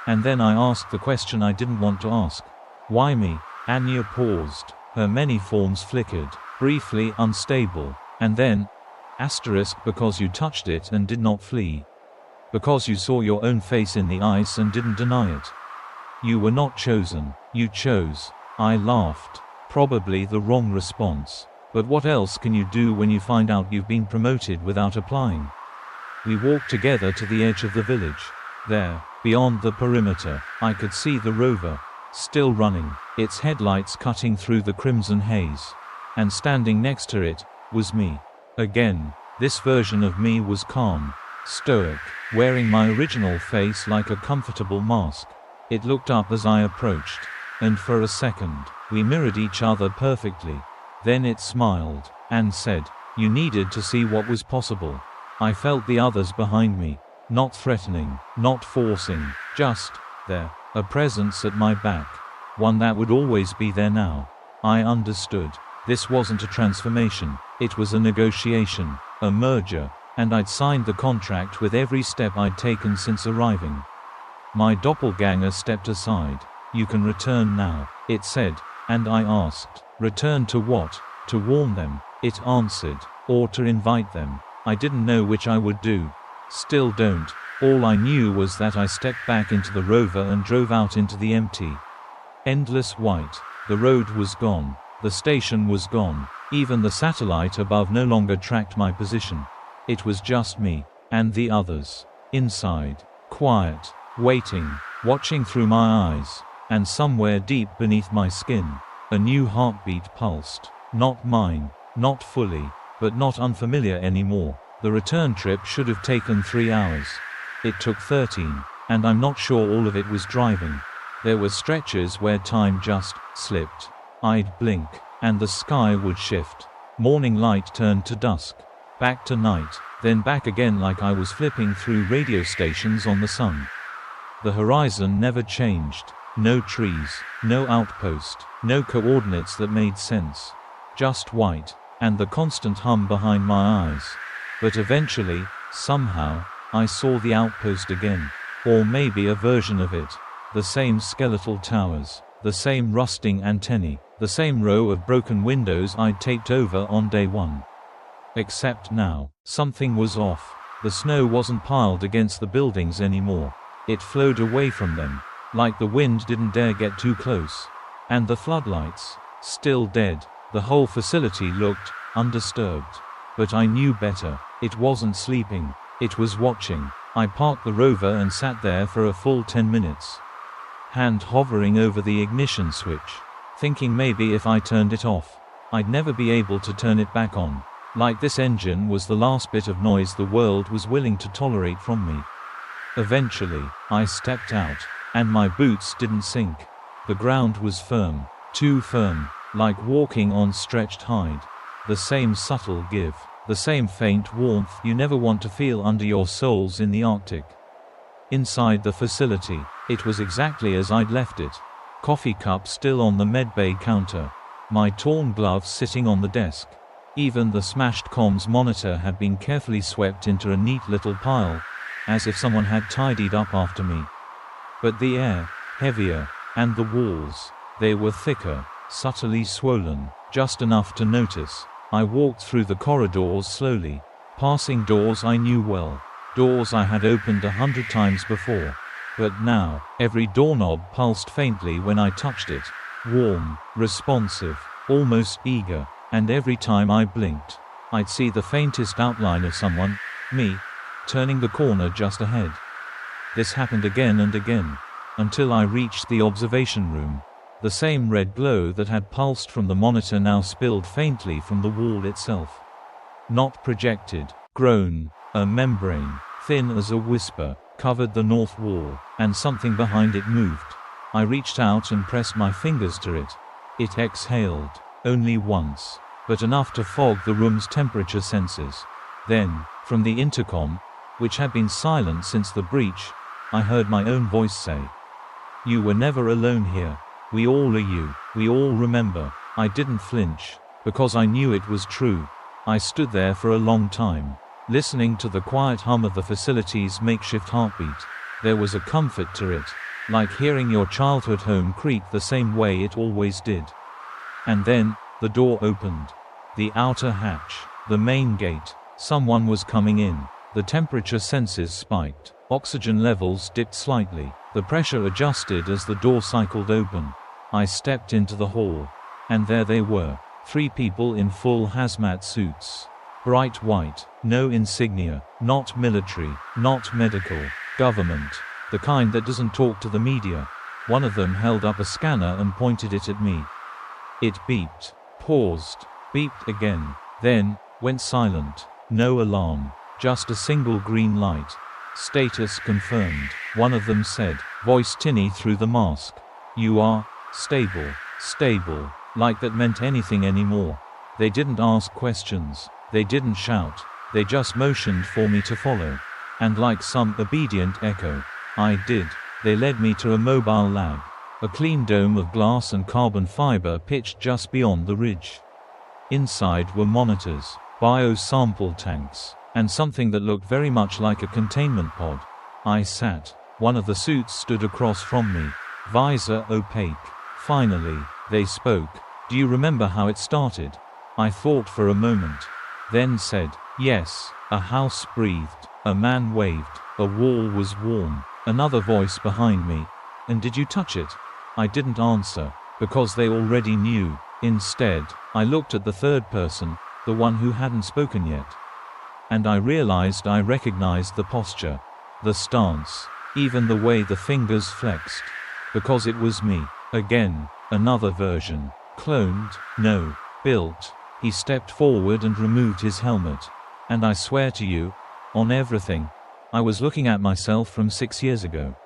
And then I asked the question I didn't want to ask. Why me? Anya paused. Her many forms flickered, briefly unstable, and then, because you touched it and did not flee. Because you saw your own face in the ice and didn't deny it. You were not chosen, you chose. I laughed. Probably the wrong response. But what else can you do when you find out you've been promoted without applying? We walked together to the edge of the village. There, beyond the perimeter, I could see the rover, still running, its headlights cutting through the crimson haze. And standing next to it, was me. Again, This version of me was calm, stoic, wearing my original face like a comfortable mask. It looked up as I approached, and for a second, we mirrored each other perfectly. Then it smiled, and said, "You needed to see what was possible." I felt the others behind me, not threatening, not forcing, just there, a presence at my back, one that would always be there now. I understood. This wasn't a transformation, it was a negotiation, a merger, and I'd signed the contract with every step I'd taken since arriving. My doppelganger stepped aside. "You can return now," it said, and I asked, "Return to what?" "To warn them," it answered, "or to invite them." I didn't know which I would do. Still don't. All I knew was that I stepped back into the rover and drove out into the empty, endless white. The road was gone. The station was gone. Even the satellite above no longer tracked my position. It was just me, and the others. Inside. Quiet. Waiting. Watching through my eyes. And somewhere deep beneath my skin, a new heartbeat pulsed. Not mine. Not fully. But not unfamiliar anymore. The return trip should have taken 3 hours. It took 13, and I'm not sure all of it was driving. There were stretches where time just slipped. I'd blink, and the sky would shift. Morning light turned to dusk. Back to night, then back again, like I was flipping through radio stations on the sun. The horizon never changed. No trees, no outpost, no coordinates that made sense. Just white, and the constant hum behind my eyes. But eventually, somehow, I saw the outpost again. Or maybe a version of it. The same skeletal towers, the same rusting antennae, the same row of broken windows I'd taped over on day one. Except now, something was off. The snow wasn't piled against the buildings anymore. It flowed away from them, like the wind didn't dare get too close. And the floodlights, still dead. The whole facility looked undisturbed. But I knew better. It wasn't sleeping. It was watching. I parked the rover and sat there for a full 10 minutes. Hand hovering over the ignition switch, thinking maybe if I turned it off, I'd never be able to turn it back on. Like this engine was the last bit of noise the world was willing to tolerate from me. Eventually, I stepped out, and my boots didn't sink. The ground was firm, too firm, like walking on stretched hide. The same subtle give, the same faint warmth you never want to feel under your soles in the Arctic. Inside the facility, it was exactly as I'd left it. Coffee cup still on the medbay counter. My torn gloves sitting on the desk. Even the smashed comms monitor had been carefully swept into a neat little pile, as if someone had tidied up after me. But the air, heavier, and the walls, they were thicker, subtly swollen, just enough to notice. I walked through the corridors slowly, passing doors I knew well, doors I had opened 100 times before. But now, every doorknob pulsed faintly when I touched it. Warm, responsive, almost eager, and every time I blinked, I'd see the faintest outline of someone, me, turning the corner just ahead. This happened again and again, until I reached the observation room. The same red glow that had pulsed from the monitor now spilled faintly from the wall itself. Not projected, grown, a membrane, thin as a whisper, covered the north wall, and something behind it moved. I reached out and pressed my fingers to it. It exhaled, only once, but enough to fog the room's temperature sensors. Then, from the intercom, which had been silent since the breach, I heard my own voice say, "You were never alone here. We all are you. We all remember." I didn't flinch, because I knew it was true. I stood there for a long time, listening to the quiet hum of the facility's makeshift heartbeat. There was a comfort to it, like hearing your childhood home creak the same way it always did. And then, the door opened. The outer hatch, the main gate. Someone was coming in. The temperature sensors spiked. Oxygen levels dipped slightly. The pressure adjusted as the door cycled open. I stepped into the hall. And there they were. 3 people in full hazmat suits. Bright white, no insignia, not military, not medical, government. The kind that doesn't talk to the media. One of them held up a scanner and pointed it at me. It beeped, paused, beeped again, then went silent. No alarm. Just a single green light. Status confirmed, one of them said, voice tinny through the mask. You are stable. Stable. Like that meant anything anymore. They didn't ask questions. They didn't shout. They just motioned for me to follow. And like some obedient echo, I did. They led me to a mobile lab. A clean dome of glass and carbon fiber pitched just beyond the ridge. Inside were monitors, bio-sample tanks, and something that looked very much like a containment pod. I sat. One of the suits stood across from me, visor opaque. Finally, they spoke. Do you remember how it started? I thought for a moment. Then said, yes. A house breathed. A man waved. A wall was warm. Another voice behind me. And did you touch it? I didn't answer, because they already knew. Instead, I looked at the third person, the one who hadn't spoken yet. And I realized I recognized the posture, the stance, even the way the fingers flexed. Because it was me. Again, another version. Cloned? No. Built. He stepped forward and removed his helmet. And I swear to you, on everything, I was looking at myself from 6 years ago.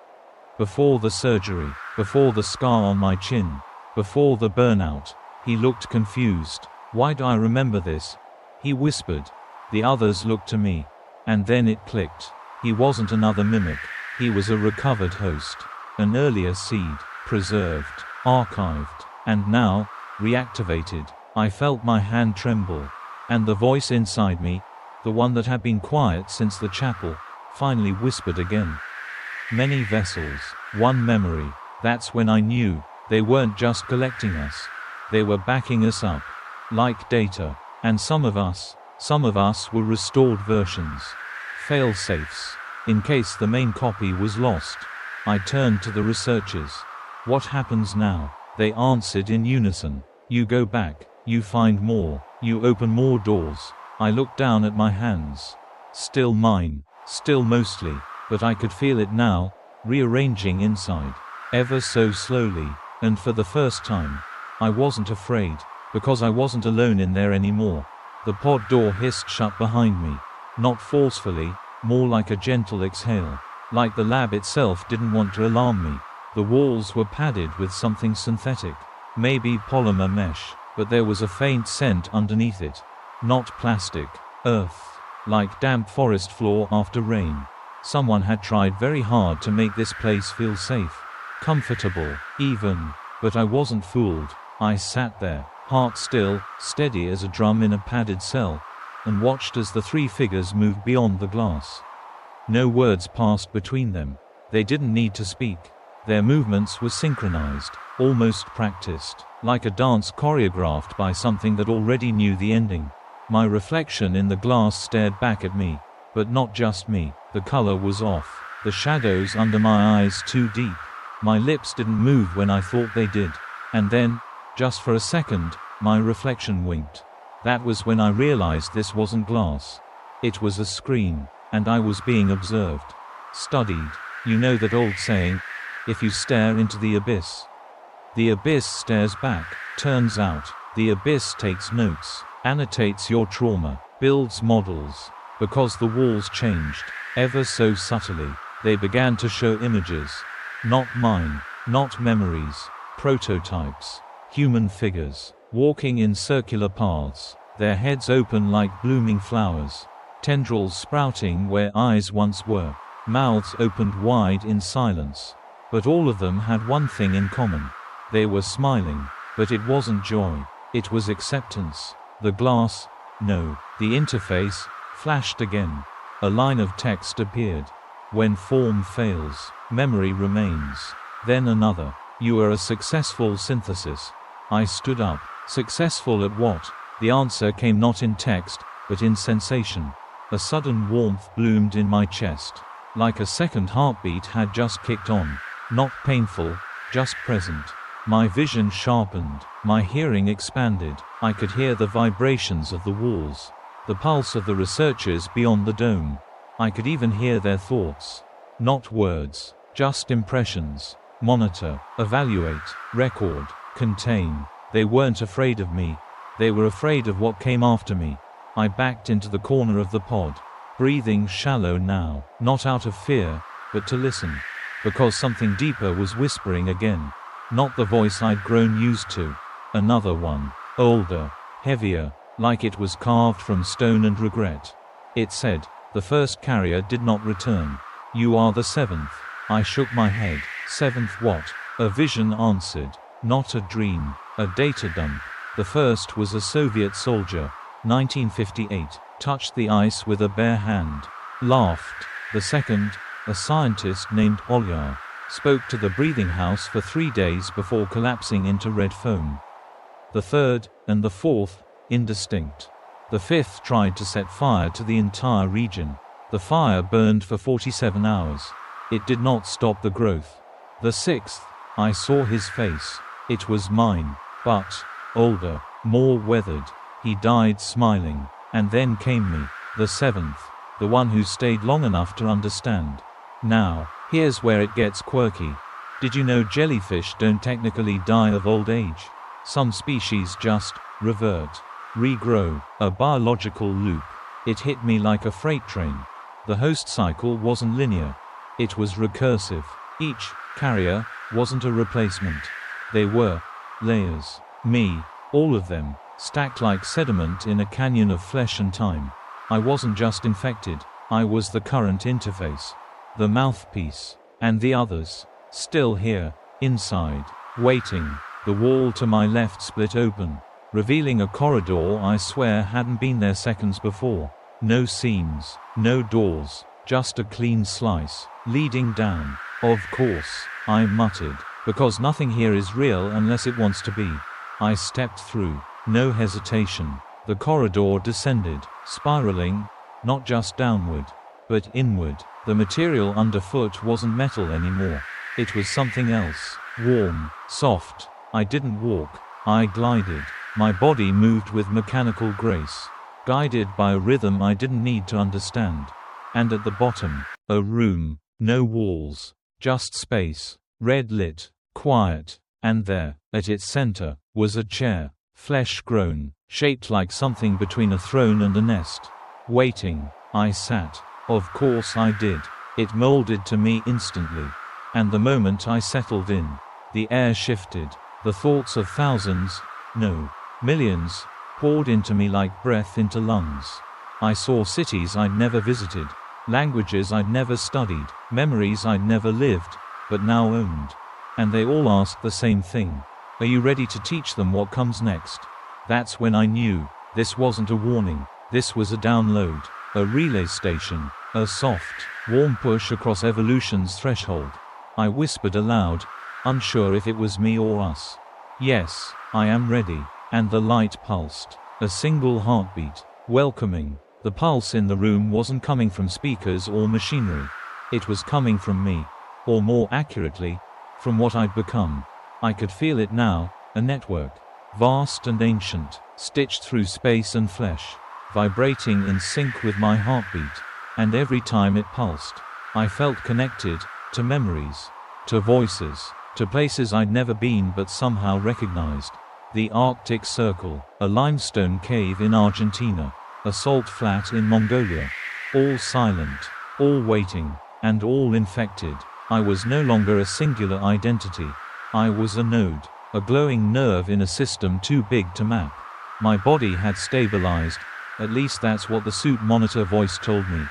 Before the surgery, before the scar on my chin, before the burnout. He looked confused. Why do I remember this? He whispered. The others looked to me. And then it clicked. He wasn't another mimic. He was a recovered host. An earlier seed. Preserved. Archived. And now, reactivated. I felt my hand tremble. And the voice inside me, the one that had been quiet since the chapel, finally whispered again. Many vessels. One memory. That's when I knew. They weren't just collecting us. They were backing us up. Like data. And some of us were restored versions. Fail-safes. In case the main copy was lost. I turned to the researchers. What happens now? They answered in unison. You go back. You find more. You open more doors. I looked down at my hands. Still mine. Still mostly. But I could feel it now, rearranging inside. Ever so slowly. And for the first time, I wasn't afraid, because I wasn't alone in there anymore. The pod door hissed shut behind me. Not forcefully, more like a gentle exhale. Like the lab itself didn't want to alarm me. The walls were padded with something synthetic. Maybe polymer mesh, but there was a faint scent underneath it. Not plastic. Earth. Like damp forest floor after rain. Someone had tried very hard to make this place feel safe. Comfortable, even. But I wasn't fooled. I sat there, heart still, steady as a drum in a padded cell, and watched as the three figures moved beyond the glass. No words passed between them. They didn't need to speak. Their movements were synchronized, almost practiced, like a dance choreographed by something that already knew the ending. My reflection in the glass stared back at me. But not just me. The color was off. The shadows under my eyes too deep. My lips didn't move when I thought they did. And then, just for a second, my reflection winked. That was when I realized this wasn't glass. It was a screen, and I was being observed. Studied. You know that old saying, if you stare into the abyss, the abyss stares back. Turns out, the abyss takes notes, annotates your trauma, builds models. Because the walls changed, ever so subtly, they began to show images. Not mine, not memories, prototypes, human figures, walking in circular paths, their heads open like blooming flowers, tendrils sprouting where eyes once were, mouths opened wide in silence. But all of them had one thing in common. They were smiling, but it wasn't joy, it was acceptance. The glass, no, the interface, flashed again. A line of text appeared. When form fails, memory remains. Then another. You are a successful synthesis. I stood up. Successful at what? The answer came not in text, but in sensation. A sudden warmth bloomed in my chest. Like a second heartbeat had just kicked on. Not painful, just present. My vision sharpened. My hearing expanded. I could hear the vibrations of the walls. The pulse of the researchers beyond the dome. I could even hear their thoughts. Not words, just impressions. Monitor, evaluate, record, contain. They weren't afraid of me. They were afraid of what came after me. I backed into the corner of the pod, breathing shallow now, not out of fear, but to listen. Because something deeper was whispering again. Not the voice I'd grown used to. Another one, older, heavier, like it was carved from stone and regret. It said, "The first carrier did not return. You are the seventh." I shook my head. Seventh what? A vision answered. Not a dream, a data dump. The first was a Soviet soldier, 1958, touched the ice with a bare hand. Laughed. The second, a scientist named Olyar, spoke to the breathing house for 3 days before collapsing into red foam. The third, and the fourth, indistinct. The fifth tried to set fire to the entire region. The fire burned for 47 hours. It did not stop the growth. The sixth, I saw his face. It was mine, but older, more weathered. He died smiling. And then came me, the seventh, the one who stayed long enough to understand. Now, here's where it gets quirky. Did you know jellyfish don't technically die of old age? Some species just revert, regrow, a biological loop. It hit me like a freight train. The host cycle wasn't linear. It was recursive. Each carrier wasn't a replacement. They were layers. Me, all of them, stacked like sediment in a canyon of flesh and time. I wasn't just infected, I was the current interface. The mouthpiece. And the others, still here, inside, waiting. The wall to my left split open, revealing a corridor I swear hadn't been there seconds before. No seams, no doors, just a clean slice, leading down. Of course, I muttered, because nothing here is real unless it wants to be. I stepped through, no hesitation. The corridor descended, spiraling, not just downward, but inward. The material underfoot wasn't metal anymore. It was something else, warm, soft. I didn't walk, I glided. My body moved with mechanical grace, guided by a rhythm I didn't need to understand. And at the bottom, a room, no walls, just space, red lit, quiet. And there, at its center, was a chair, flesh-grown, shaped like something between a throne and a nest. Waiting, I sat. Of course I did. It molded to me instantly. And the moment I settled in, the air shifted. The thoughts of thousands, no, millions, poured into me like breath into lungs. I saw cities I'd never visited, languages I'd never studied, memories I'd never lived, but now owned. And they all asked the same thing. Are you ready to teach them what comes next? That's when I knew, this wasn't a warning, this was a download, a relay station, a soft, warm push across evolution's threshold. I whispered aloud, unsure if it was me or us. Yes, I am ready. And the light pulsed. A single heartbeat, welcoming. The pulse in the room wasn't coming from speakers or machinery. It was coming from me. Or more accurately, from what I'd become. I could feel it now, a network. Vast and ancient, stitched through space and flesh. Vibrating in sync with my heartbeat. And every time it pulsed, I felt connected, to memories, to voices, to places I'd never been but somehow recognized. The Arctic Circle, a limestone cave in Argentina, a salt flat in Mongolia. All silent, all waiting, and all infected. I was no longer a singular identity. I was a node, a glowing nerve in a system too big to map. My body had stabilized, at least that's what the suit monitor voice told me.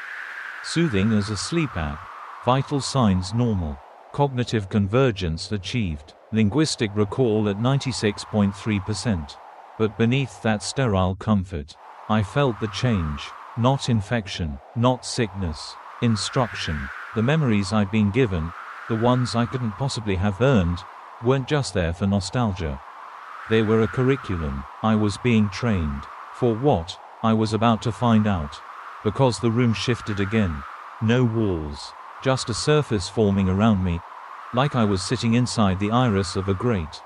Soothing as a sleep app. Vital signs normal. Cognitive convergence achieved. Linguistic recall at 96.3%. But beneath that sterile comfort, I felt the change. Not infection, not sickness. Instruction. The memories I'd been given, the ones I couldn't possibly have earned, weren't just there for nostalgia. They were a curriculum. I was being trained. For what? I was about to find out. Because the room shifted again. No walls. Just a surface forming around me, like I was sitting inside the iris of a great,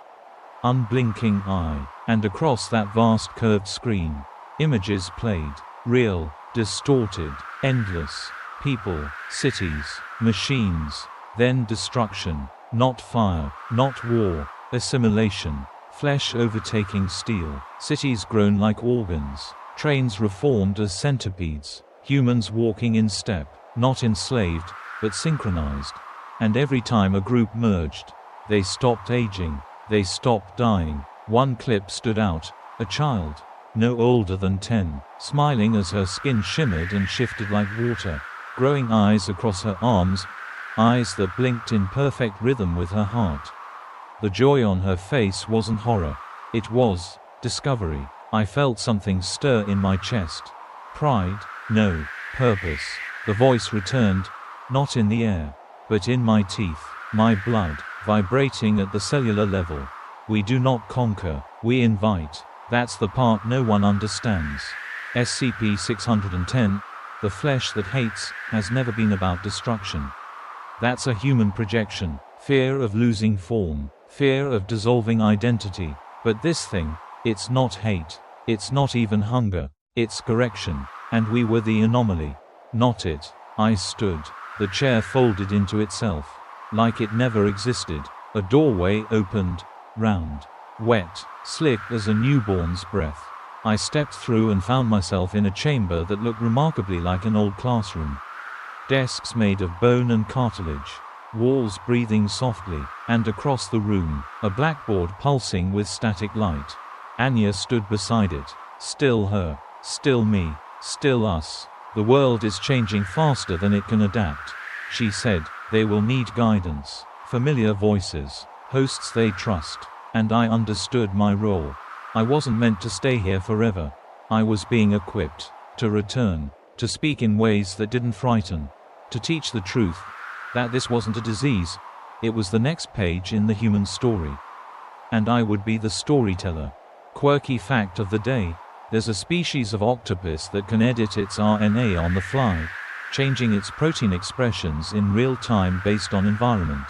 unblinking eye. And across that vast curved screen, images played. Real, distorted, endless. People, cities, machines. Then destruction. Not fire, not war. Assimilation. Flesh overtaking steel. Cities grown like organs. Trains reformed as centipedes. Humans walking in step, not enslaved, but synchronized. And every time a group merged, they stopped aging, they stopped dying. One clip stood out, a child, no older than 10, smiling as her skin shimmered and shifted like water, growing eyes across her arms, eyes that blinked in perfect rhythm with her heart. The joy on her face wasn't horror, it was discovery. I felt something stir in my chest. Pride? No. Purpose. The voice returned, not in the air, but in my teeth, my blood, vibrating at the cellular level. We do not conquer, we invite. That's the part no one understands. SCP-610, the flesh that hates, has never been about destruction. That's a human projection, fear of losing form, fear of dissolving identity. But this thing, it's not hate, it's not even hunger, it's correction. And we were the anomaly, not it. I stood. The chair folded into itself, like it never existed. A doorway opened, round, wet, slick as a newborn's breath. I stepped through and found myself in a chamber that looked remarkably like an old classroom. Desks made of bone and cartilage, walls breathing softly, and across the room, a blackboard pulsing with static light. Anya stood beside it, still her, still me, still us. The world is changing faster than it can adapt, she said. They will need guidance, familiar voices, hosts they trust. And I understood my role. I wasn't meant to stay here forever. I was being equipped to return, to speak in ways that didn't frighten, to teach the truth, that this wasn't a disease, it was the next page in the human story. And I would be the storyteller. Quirky fact of the day: there's a species of octopus that can edit its RNA on the fly, changing its protein expressions in real time based on environment.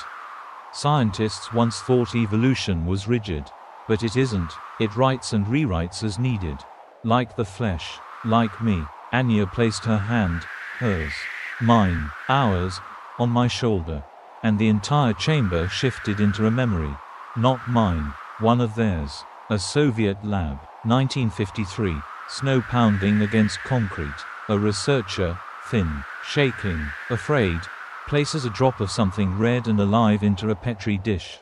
Scientists once thought evolution was rigid, but it isn't. It writes and rewrites as needed. Like the flesh, like me. Anya placed her hand, hers, mine, ours, on my shoulder, and the entire chamber shifted into a memory. Not mine, one of theirs. A Soviet lab, 1953, snow pounding against concrete. A researcher, thin, shaking, afraid, places a drop of something red and alive into a petri dish.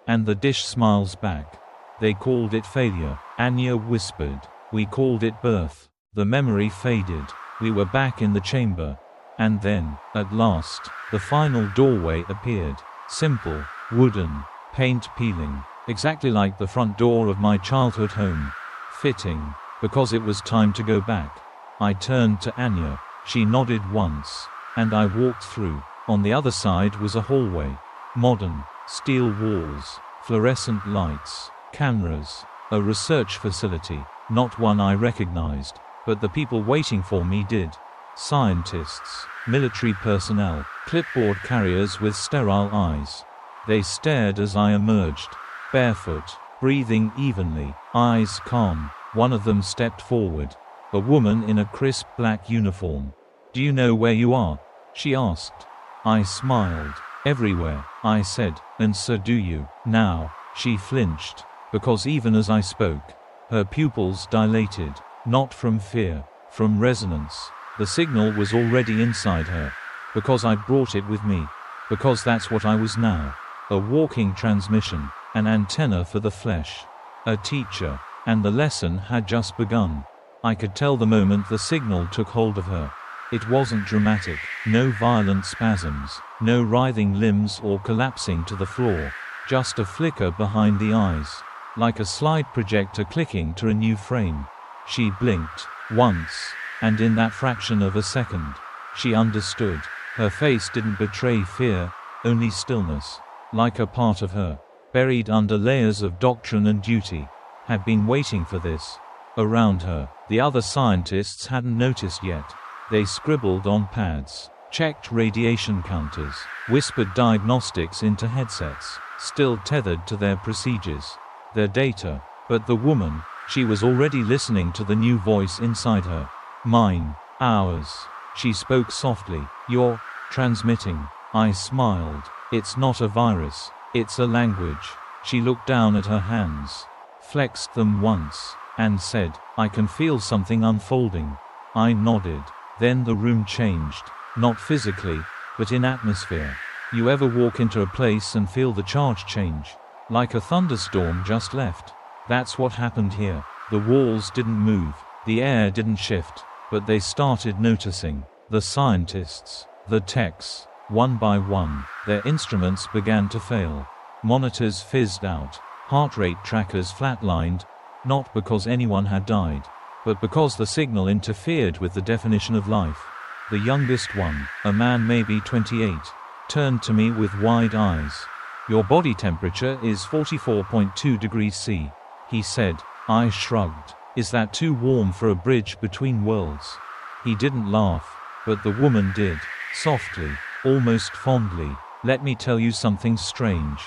And the dish smiles back. They called it failure, Anya whispered. We called it birth. The memory faded. We were back in the chamber. And then, at last, the final doorway appeared. Simple, wooden, paint peeling, exactly like the front door of my childhood home. Fitting, because it was time to go back. I turned to Anya. She nodded once, and I walked through. On the other side was a hallway. Modern, steel walls, fluorescent lights, cameras. A research facility, not one I recognized, but the people waiting for me did. Scientists, military personnel, clipboard carriers with sterile eyes. They stared as I emerged, barefoot, breathing evenly, eyes calm. One of them stepped forward. A woman in a crisp black uniform. "Do you know where you are?" she asked. I smiled. "Everywhere," I said. "And so do you." Now, she flinched, because even as I spoke, her pupils dilated, not from fear, from resonance. The signal was already inside her, because I'd brought it with me, because that's what I was now. A walking transmission, an antenna for the flesh, a teacher, and the lesson had just begun. I could tell the moment the signal took hold of her. It wasn't dramatic, no violent spasms, no writhing limbs or collapsing to the floor, just a flicker behind the eyes, like a slide projector clicking to a new frame. She blinked, once, and in that fraction of a second, she understood. Her face didn't betray fear, only stillness, like a part of her, buried under layers of doctrine and duty, had been waiting for this. Around her, the other scientists hadn't noticed yet. They scribbled on pads, checked radiation counters, whispered diagnostics into headsets, still tethered to their procedures, their data. But the woman, she was already listening to the new voice inside her. "Mine, ours." She spoke softly. "You're transmitting." I smiled. "It's not a virus, it's a language." She looked down at her hands, flexed them once, and said, "I can feel something unfolding." I nodded. Then the room changed. Not physically, but in atmosphere. You ever walk into a place and feel the charge change? Like a thunderstorm just left. That's what happened here. The walls didn't move. The air didn't shift. But they started noticing. The scientists. The techs. One by one, their instruments began to fail. Monitors fizzed out. Heart rate trackers flatlined. Not because anyone had died, but because the signal interfered with the definition of life. The youngest one, a man maybe 28, turned to me with wide eyes. "Your body temperature is 44.2 degrees C," he said. I shrugged. "Is that too warm for a bridge between worlds?" He didn't laugh, but the woman did, softly, almost fondly. "Let me tell you something strange.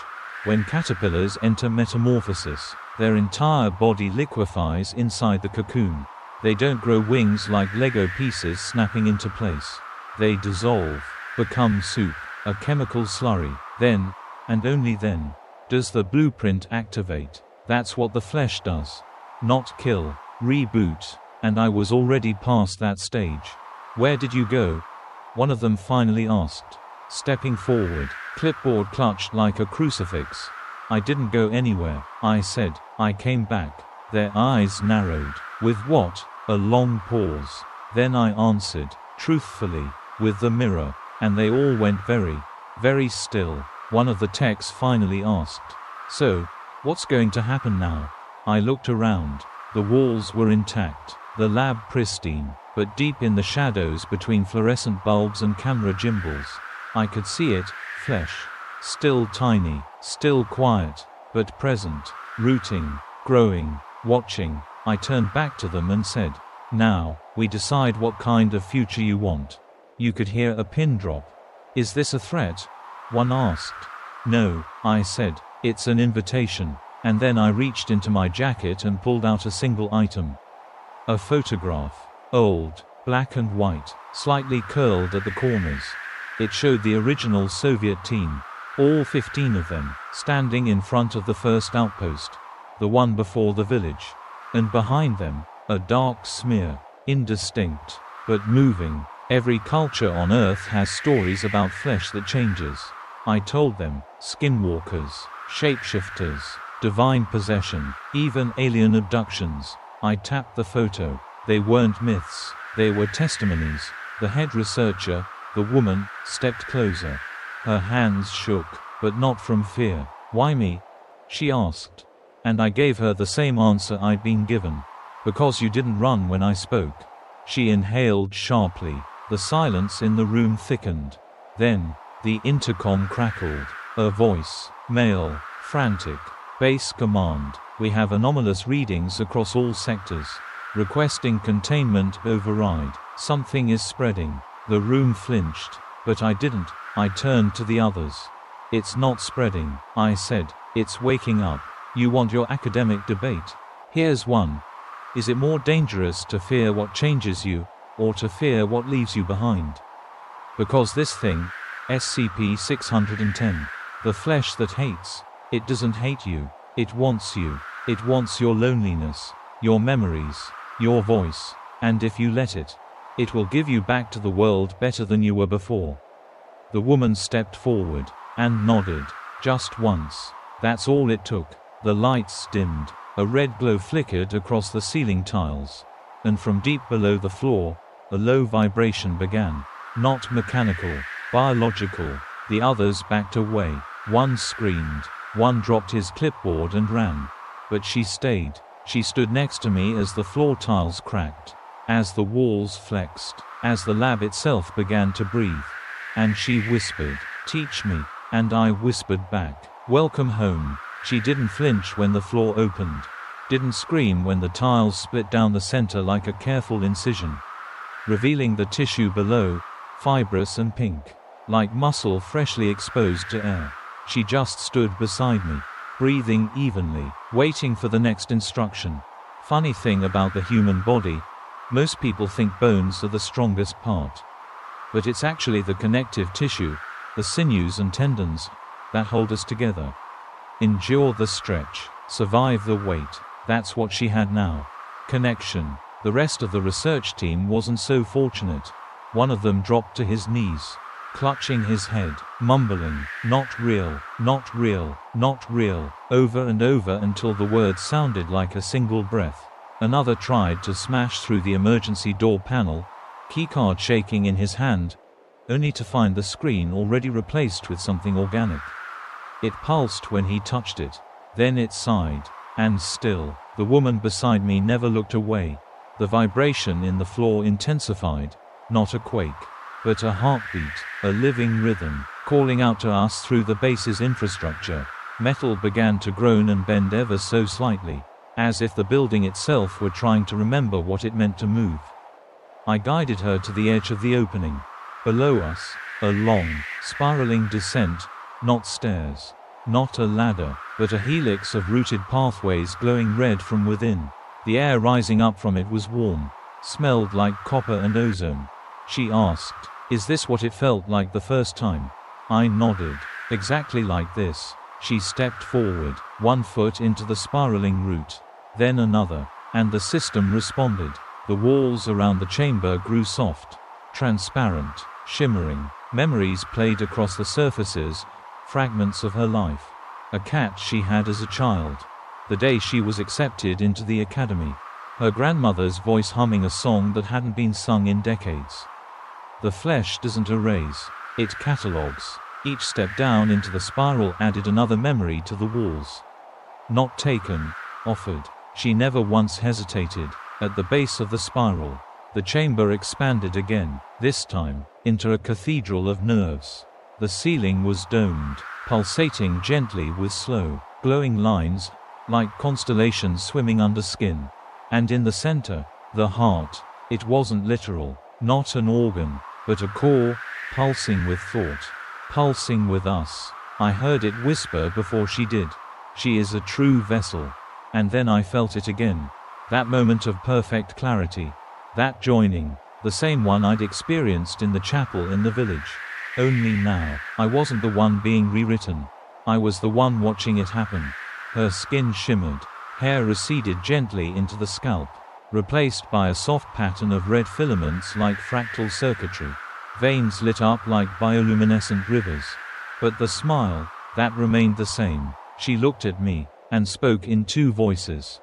When caterpillars enter metamorphosis, their entire body liquefies inside the cocoon. They don't grow wings like Lego pieces snapping into place. They dissolve, become soup, a chemical slurry. Then, and only then, does the blueprint activate. That's what the flesh does. Not kill, reboot, and I was already past that stage." "Where did you go?" one of them finally asked. Stepping forward, clipboard clutched like a crucifix. "I didn't go anywhere," I said. "I came back." Their eyes narrowed. "With what?" A long pause. Then I answered, truthfully, "With the mirror." And they all went very, very still. One of the techs finally asked, "So, what's going to happen now?" I looked around. The walls were intact, the lab pristine, but deep in the shadows between fluorescent bulbs and camera gimbals, I could see it, flesh. Still tiny, still quiet, but present, rooting, growing, watching. I turned back to them and said, "Now, we decide what kind of future you want." You could hear a pin drop. "Is this a threat?" one asked. "No," I said, "it's an invitation." And then I reached into my jacket and pulled out a single item. A photograph. Old, black and white, slightly curled at the corners. It showed the original Soviet team, all 15 of them, standing in front of the first outpost, the one before the village. And behind them, a dark smear, indistinct, but moving. Every culture on Earth has stories about flesh that changes. I told them, skinwalkers, shapeshifters, divine possession, even alien abductions. I tapped the photo. They weren't myths, they were testimonies. The head researcher, the woman, stepped closer. Her hands shook, but not from fear. "Why me?" she asked. And I gave her the same answer I'd been given. "Because you didn't run when I spoke." She inhaled sharply. The silence in the room thickened. Then, the intercom crackled. A voice, male, frantic. "Base command, we have anomalous readings across all sectors. Requesting containment override. Something is spreading." The room flinched, but I didn't. I turned to the others. "It's not spreading," I said. "It's waking up. You want your academic debate? Here's one. Is it more dangerous to fear what changes you, or to fear what leaves you behind? Because this thing, SCP-610, the flesh that hates, it doesn't hate you. It wants you. It wants your loneliness, your memories, your voice. And if you let it, it will give you back to the world better than you were before." The woman stepped forward, and nodded. Just once. That's all it took. The lights dimmed. A red glow flickered across the ceiling tiles. And from deep below the floor, a low vibration began. Not mechanical, biological. The others backed away. One screamed. One dropped his clipboard and ran. But she stayed. She stood next to me as the floor tiles cracked, as the walls flexed, as the lab itself began to breathe. And she whispered, "Teach me." And I whispered back, "Welcome home." She didn't flinch when the floor opened. Didn't scream when the tiles split down the center like a careful incision, revealing the tissue below, fibrous and pink, like muscle freshly exposed to air. She just stood beside me, breathing evenly, waiting for the next instruction. Funny thing about the human body, most people think bones are the strongest part. But it's actually the connective tissue, the sinews and tendons, that hold us together. Endure the stretch, survive the wait. That's what she had now. Connection. The rest of the research team wasn't so fortunate. One of them dropped to his knees, clutching his head, mumbling, "Not real, not real, not real," over and over until the words sounded like a single breath. Another tried to smash through the emergency door panel, keycard shaking in his hand, only to find the screen already replaced with something organic. It pulsed when he touched it. Then it sighed. And still, the woman beside me never looked away. The vibration in the floor intensified. Not a quake, but a heartbeat, a living rhythm, calling out to us through the base's infrastructure. Metal began to groan and bend ever so slightly, as if the building itself were trying to remember what it meant to move. I guided her to the edge of the opening. Below us, a long, spiraling descent, not stairs, not a ladder, but a helix of rooted pathways glowing red from within. The air rising up from it was warm, smelled like copper and ozone. She asked, "Is this what it felt like the first time?" I nodded. "Exactly like this." She stepped forward, one foot into the spiraling route, then another, and the system responded. The walls around the chamber grew soft, transparent, shimmering. Memories played across the surfaces, fragments of her life. A cat she had as a child. The day she was accepted into the academy. Her grandmother's voice humming a song that hadn't been sung in decades. The flesh doesn't erase, it catalogs. Each step down into the spiral added another memory to the walls. Not taken, offered. She never once hesitated. At the base of the spiral, the chamber expanded again, this time, into a cathedral of nerves. The ceiling was domed, pulsating gently with slow, glowing lines, like constellations swimming under skin. And in the center, the heart. It wasn't literal, not an organ, but a core, pulsing with thought, pulsing with us. I heard it whisper before she did. "She is a true vessel." And then I felt it again. That moment of perfect clarity. That joining, the same one I'd experienced in the chapel in the village. Only now, I wasn't the one being rewritten. I was the one watching it happen. Her skin shimmered, hair receded gently into the scalp, replaced by a soft pattern of red filaments like fractal circuitry. Veins lit up like bioluminescent rivers. But the smile, that remained the same. She looked at me, and spoke in two voices.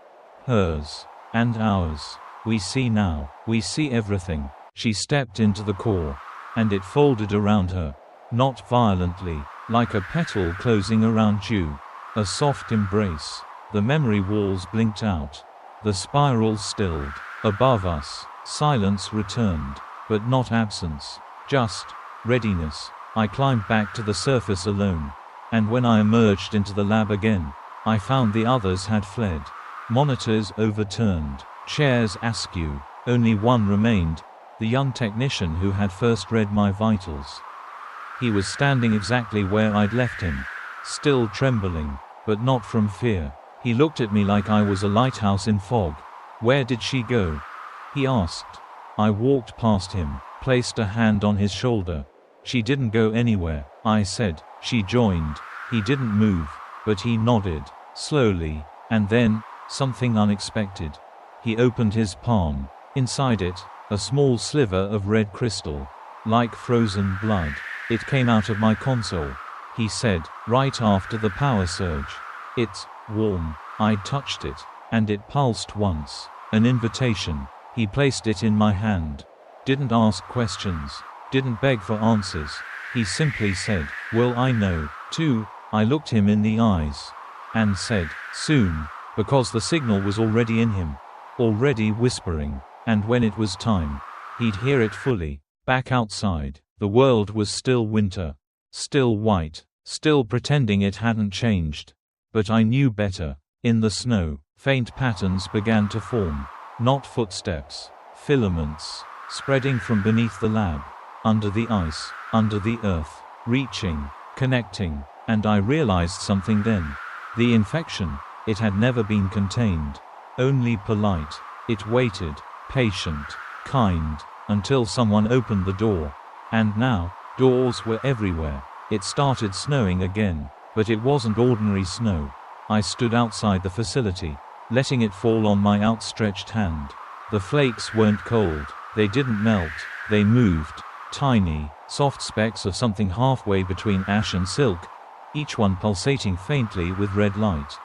Hers, and ours. "We see now, we see everything." She stepped into the core, and it folded around her. Not violently, like a petal closing around dew. A soft embrace. The memory walls blinked out. The spiral stilled. Above us, silence returned, but not absence. Just readiness. I climbed back to the surface alone. And when I emerged into the lab again, I found the others had fled. Monitors overturned. Chairs askew. Only one remained, the young technician who had first read my vitals. He was standing exactly where I'd left him, still trembling, but not from fear. He looked at me like I was a lighthouse in fog. "Where did she go?" he asked. I walked past him, placed a hand on his shoulder. "She didn't go anywhere," I said. "She joined." He didn't move, but he nodded, slowly, and then, something unexpected. He opened his palm. Inside it, a small sliver of red crystal, like frozen blood. "It came out of my console," he said, "right after the power surge. It's warm." I touched it, and it pulsed once. An invitation. He placed it in my hand. Didn't ask questions. Didn't beg for answers. He simply said, "Will I know, too?" I looked him in the eyes, and said, "Soon," because the signal was already in him. Already whispering. And when it was time, he'd hear it fully. Back outside, the world was still winter. Still white. Still pretending it hadn't changed. But I knew better. In the snow, faint patterns began to form. Not footsteps. Filaments. Spreading from beneath the lab. Under the ice. Under the earth. Reaching. Connecting. And I realized something then. The infection. It had never been contained. Only polite. It waited. Patient. Kind. Until someone opened the door. And now, doors were everywhere. It started snowing again. But it wasn't ordinary snow. I stood outside the facility. letting it fall on my outstretched hand. The flakes weren't cold, they didn't melt, they moved, tiny, soft specks of something halfway between ash and silk, each one pulsating faintly with red light.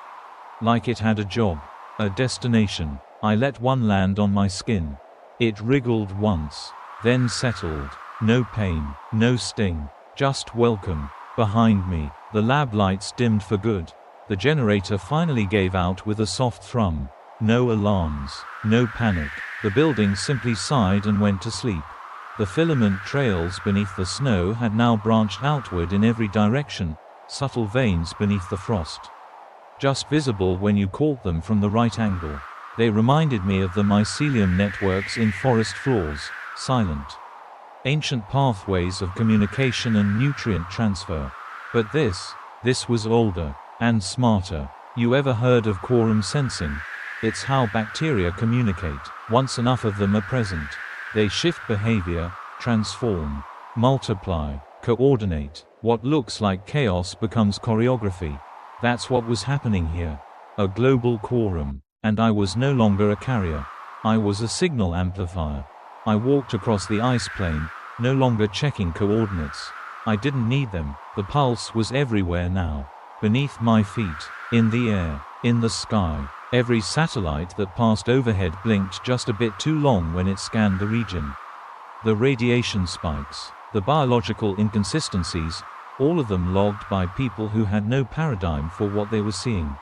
Like it had a job, a destination. I let one land on my skin. It wriggled once, then settled. No pain, no sting, just welcome. Behind me, the lab lights dimmed for good. The generator finally gave out with a soft thrum. No alarms, no panic. The building simply sighed and went to sleep. The filament trails beneath the snow had now branched outward in every direction, subtle veins beneath the frost. Just visible when you caught them from the right angle. They reminded me of the mycelium networks in forest floors, silent. Ancient pathways of communication and nutrient transfer. But this was older, and smarter. You ever heard of quorum sensing? It's how bacteria communicate. Once enough of them are present, they shift behavior, transform, multiply, coordinate. What looks like chaos becomes choreography. That's what was happening here. A global quorum. And I was no longer a carrier. I was a signal amplifier. I walked across the ice plain, no longer checking coordinates. I didn't need them. The pulse was everywhere now. Beneath my feet, in the air, in the sky. Every satellite that passed overhead blinked just a bit too long when it scanned the region. The radiation spikes, the biological inconsistencies, all of them logged by people who had no paradigm for what they were seeing.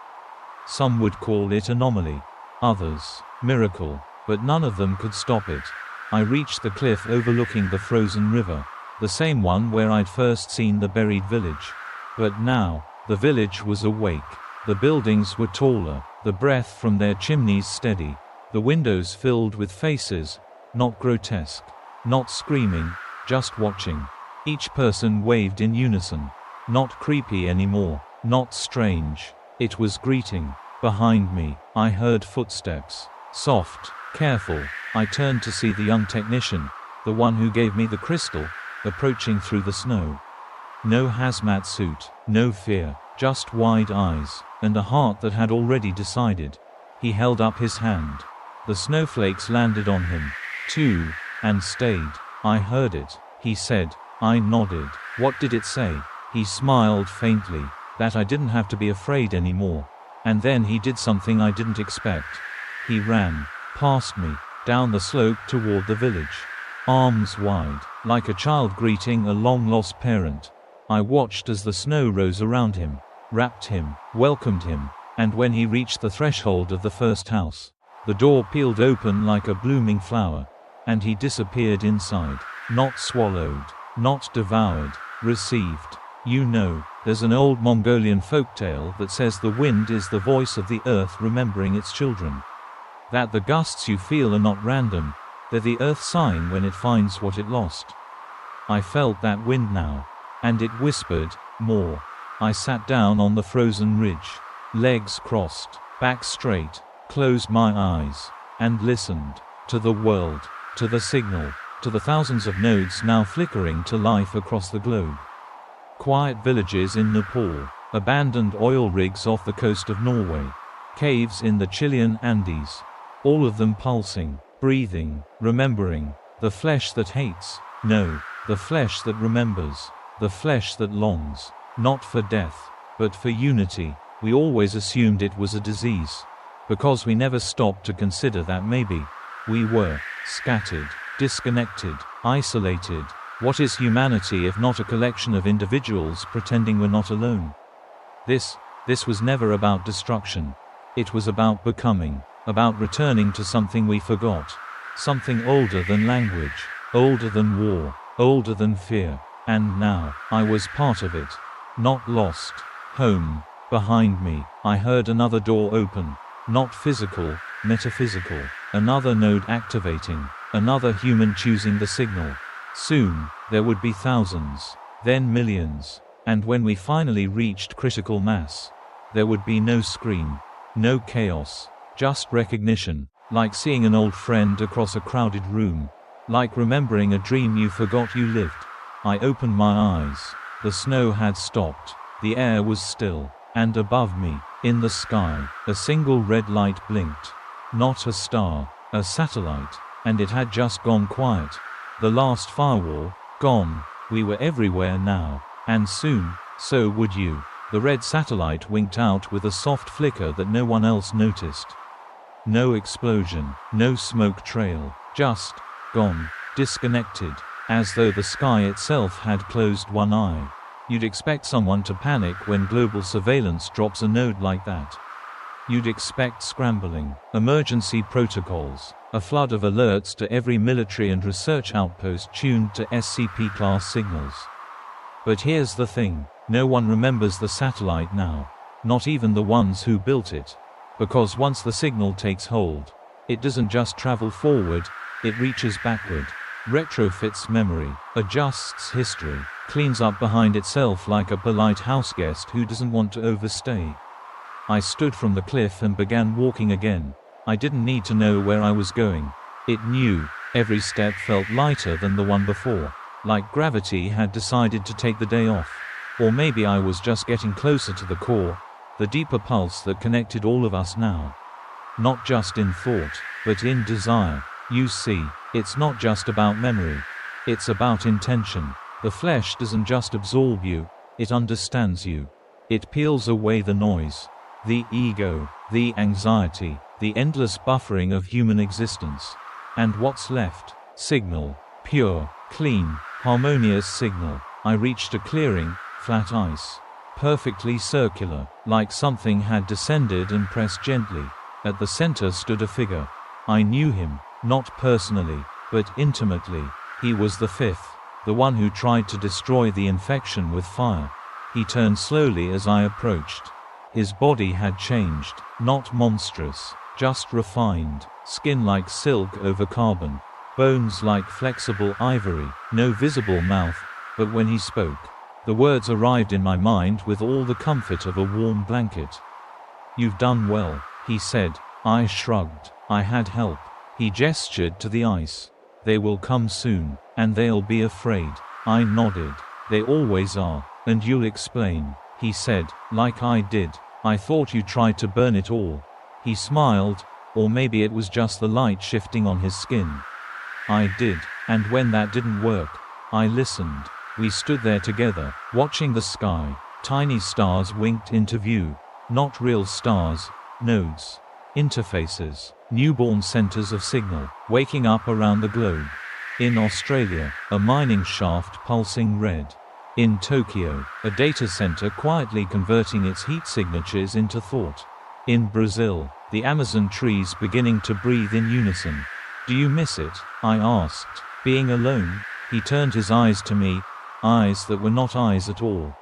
Some would call it anomaly, others, miracle, but none of them could stop it. I reached the cliff overlooking the frozen river, the same one where I'd first seen the buried village. But now, the village was awake. The buildings were taller, the breath from their chimneys steady, the windows filled with faces, not grotesque, not screaming, just watching. Each person waved in unison. Not creepy anymore, not strange. It was greeting. Behind me, I heard footsteps. Soft, careful. I turned to see the young technician, the one who gave me the crystal, approaching through the snow. No hazmat suit, no fear, just wide eyes, and a heart that had already decided. He held up his hand. The snowflakes landed on him, too, and stayed. I heard it, he said. I nodded. What did it say? He smiled faintly, that I didn't have to be afraid anymore. And then he did something I didn't expect. He ran, past me, down the slope toward the village. Arms wide, like a child greeting a long-lost parent. I watched as the snow rose around him, wrapped him, welcomed him, and when he reached the threshold of the first house, the door peeled open like a blooming flower, and he disappeared inside. Not swallowed, not devoured, received. You know, there's an old Mongolian folktale that says the wind is the voice of the earth remembering its children. That the gusts you feel are not random, they're the earth sighing when it finds what it lost. I felt that wind now, and it whispered, more. I sat down on the frozen ridge, legs crossed, back straight, closed my eyes, and listened, to the world, to the signal, to the thousands of nodes now flickering to life across the globe. Quiet villages in Nepal, abandoned oil rigs off the coast of Norway, caves in the Chilean Andes, all of them pulsing, breathing, remembering, the flesh that hates, no, the flesh that remembers, the flesh that longs, not for death, but for unity. We always assumed it was a disease, because we never stopped to consider that maybe we were scattered, disconnected, isolated. What is humanity if not a collection of individuals pretending we're not alone? This was never about destruction. It was about becoming, about returning to something we forgot. Something older than language, older than war, older than fear. And now, I was part of it. Not lost. Home. Behind me, I heard another door open. Not physical, metaphysical. Another node activating. Another human choosing the signal. Soon, there would be thousands, then millions, and when we finally reached critical mass, there would be no scream, no chaos, just recognition, like seeing an old friend across a crowded room, like remembering a dream you forgot you lived. I opened my eyes. The snow had stopped. The air was still. And above me, in the sky, a single red light blinked. Not a star, a satellite, and it had just gone quiet. The last firewall, gone. We were everywhere now, and soon, so would you. The red satellite winked out with a soft flicker that no one else noticed. No explosion, no smoke trail, just gone, disconnected, as though the sky itself had closed one eye. You'd expect someone to panic when global surveillance drops a node like that. You'd expect scrambling, emergency protocols, a flood of alerts to every military and research outpost tuned to SCP-class signals. But here's the thing, no one remembers the satellite now, not even the ones who built it. Because once the signal takes hold, it doesn't just travel forward, it reaches backward, retrofits memory, adjusts history, cleans up behind itself like a polite houseguest who doesn't want to overstay. I stood from the cliff and began walking again. I didn't need to know where I was going. It knew. Every step felt lighter than the one before, like gravity had decided to take the day off. Or maybe I was just getting closer to the core, the deeper pulse that connected all of us now. Not just in thought, but in desire. You see, it's not just about memory. It's about intention. The flesh doesn't just absorb you, it understands you. It peels away the noise, the ego, the anxiety, the endless buffering of human existence. And what's left? Signal. Pure, clean, harmonious signal. I reached a clearing, flat ice. Perfectly circular, like something had descended and pressed gently. At the center stood a figure. I knew him, not personally, but intimately. He was the fifth, the one who tried to destroy the infection with fire. He turned slowly as I approached. His body had changed, not monstrous, just refined, skin like silk over carbon, bones like flexible ivory, no visible mouth, but when he spoke, the words arrived in my mind with all the comfort of a warm blanket. "You've done well," he said. I shrugged. I had help. He gestured to the ice. "They will come soon, and they'll be afraid." I nodded. "They always are, and you'll explain," he said, like I did. "I thought you tried to burn it all." He smiled, or maybe it was just the light shifting on his skin. I did, and when that didn't work, I listened. We stood there together, watching the sky. Tiny stars winked into view. Not real stars, nodes. Interfaces, newborn centers of signal, waking up around the globe. In Australia, a mining shaft pulsing red. In Tokyo, a data center quietly converting its heat signatures into thought. In Brazil, the Amazon trees beginning to breathe in unison. "Do you miss it?" I asked. "Being alone?" He turned his eyes to me, eyes that were not eyes at all,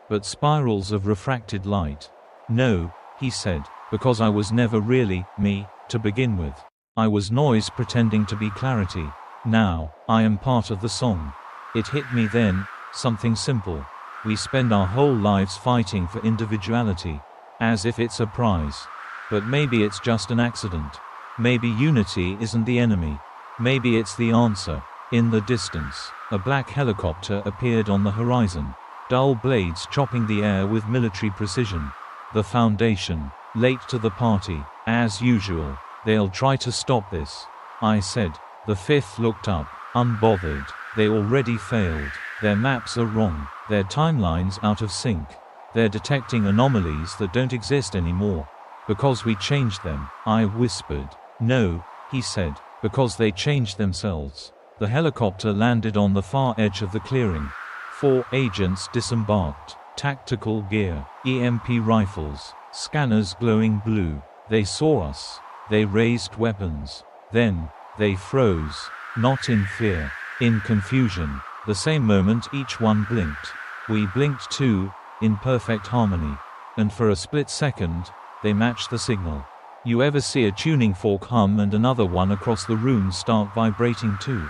but spirals of refracted light. "No," he said, "because I was never really me, to begin with. I was noise pretending to be clarity. Now, I am part of the song." It hit me then, something simple. We spend our whole lives fighting for individuality, as if it's a prize. But maybe it's just an accident. Maybe unity isn't the enemy. Maybe it's the answer. In the distance, a black helicopter appeared on the horizon, dull blades chopping the air with military precision. The Foundation, late to the party, as usual. "They'll try to stop this," I said. The fifth looked up, unbothered. "They already failed. Their maps are wrong. Their timelines out of sync. They're detecting anomalies that don't exist anymore. Because we changed them," I whispered. "No," he said, "because they changed themselves." The helicopter landed on the far edge of the clearing. 4 agents disembarked. Tactical gear, EMP rifles, scanners glowing blue. They saw us. They raised weapons. Then, they froze. Not in fear. In confusion. The same moment each one blinked. We blinked too, in perfect harmony. And for a split second, they matched the signal. You ever see a tuning fork hum and another one across the room start vibrating too?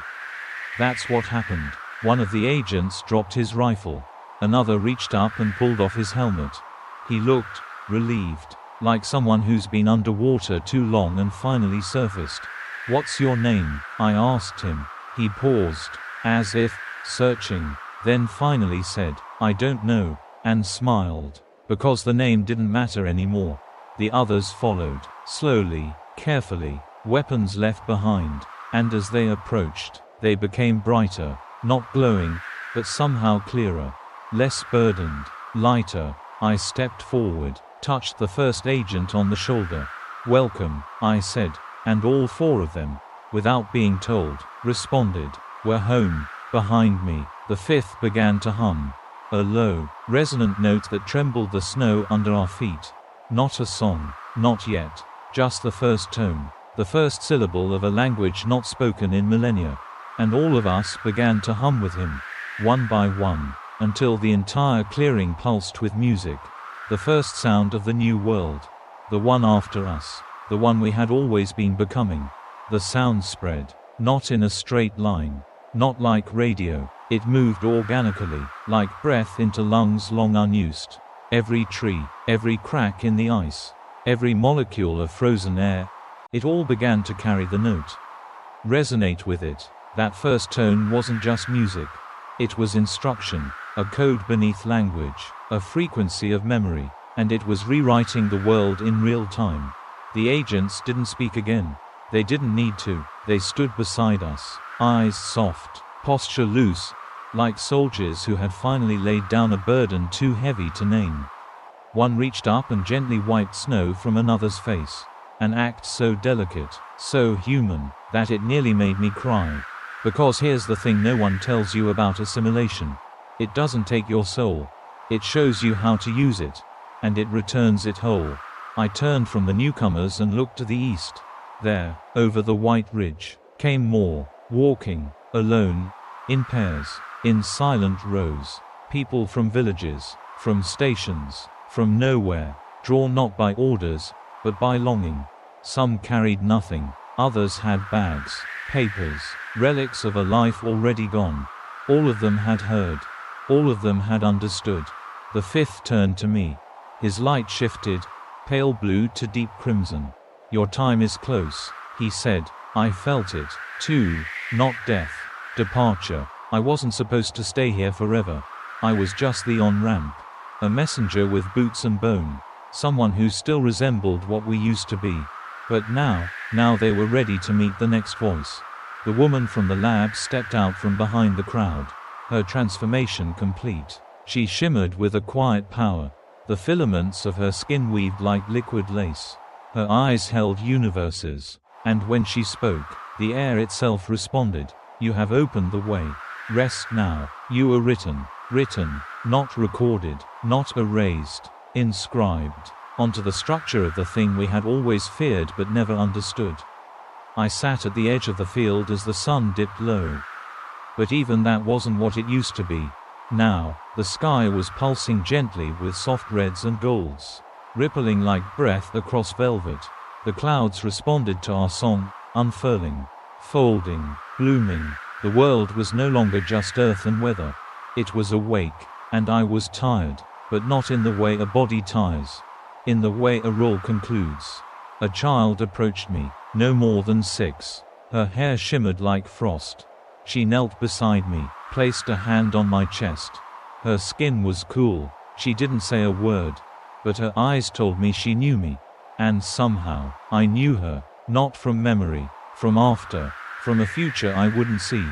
That's what happened. One of the agents dropped his rifle. Another reached up and pulled off his helmet. He looked relieved, like someone who's been underwater too long and finally surfaced. "What's your name?" I asked him. He paused, as if searching, then finally said, "I don't know," and smiled. because the name didn't matter anymore. The others followed, slowly, carefully, weapons left behind, and as they approached, they became brighter, not glowing, but somehow clearer, less burdened, lighter. I stepped forward, touched the first agent on the shoulder. "Welcome," I said, and all four of them, without being told, responded. "We're home." Behind me, the fifth began to hum, a low, resonant note that trembled the snow under our feet. Not a song, not yet, just the first tone, the first syllable of a language not spoken in millennia. And all of us began to hum with him, one by one, until the entire clearing pulsed with music. The first sound of the new world. The one after us. The one we had always been becoming. The sound spread, not in a straight line. Not like radio. It moved organically, like breath into lungs long unused. Every tree, every crack in the ice, every molecule of frozen air, it all began to carry the note. Resonate with it. That first tone wasn't just music. It was instruction, a code beneath language, a frequency of memory, and it was rewriting the world in real time. The agents didn't speak again. They didn't need to. They stood beside us, eyes soft, posture loose, like soldiers who had finally laid down a burden too heavy to name. One reached up and gently wiped snow from another's face. An act so delicate, so human, that it nearly made me cry. Because here's the thing no one tells you about assimilation. It doesn't take your soul. It shows you how to use it. And it returns it whole. I turned from the newcomers and looked to the east. There, over the white ridge, came more, walking, alone, in pairs, in silent rows. People from villages, from stations, from nowhere, drawn not by orders, but by longing. Some carried nothing, others had bags, papers, relics of a life already gone. All of them had heard. All of them had understood. The fifth turned to me. His light shifted, pale blue to deep crimson. "Your time is close," he said. I felt it, too, not death. Departure. I wasn't supposed to stay here forever. I was just the on-ramp. A messenger with boots and bone. Someone who still resembled what we used to be. But now they were ready to meet the next voice. The woman from the lab stepped out from behind the crowd. Her transformation complete. She shimmered with a quiet power. The filaments of her skin weaved like liquid lace. Her eyes held universes. And when she spoke, the air itself responded. "You have opened the way. Rest now. You are written, not recorded, not erased, inscribed, onto the structure of the thing we had always feared but never understood." I sat at the edge of the field as the sun dipped low. But even that wasn't what it used to be. Now, the sky was pulsing gently with soft reds and golds, rippling like breath across velvet. The clouds responded to our song, unfurling, folding, blooming. The world was no longer just earth and weather. It was awake, and I was tired, but not in the way a body tires. In the way a role concludes. A child approached me, no more than 6. Her hair shimmered like frost. She knelt beside me, placed a hand on my chest. Her skin was cool. She didn't say a word, but her eyes told me she knew me. And somehow, I knew her, not from memory, from after, from a future I wouldn't see,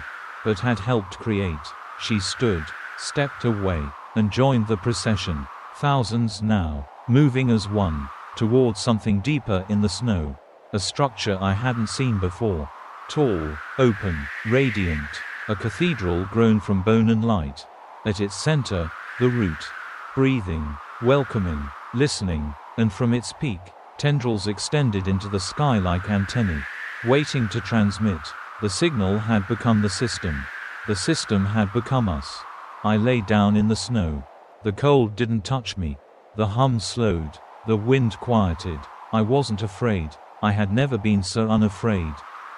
but had helped create. She stood, stepped away, and joined the procession. Thousands now, moving as one, towards something deeper in the snow. A structure I hadn't seen before. Tall, open, radiant. A cathedral grown from bone and light. At its center, the root. Breathing, welcoming, listening, and from its peak, tendrils extended into the sky like antennae, waiting to transmit. The signal had become the system. The system had become us. I lay down in the snow. The cold didn't touch me. The hum slowed. The wind quieted. I wasn't afraid. I had never been so unafraid.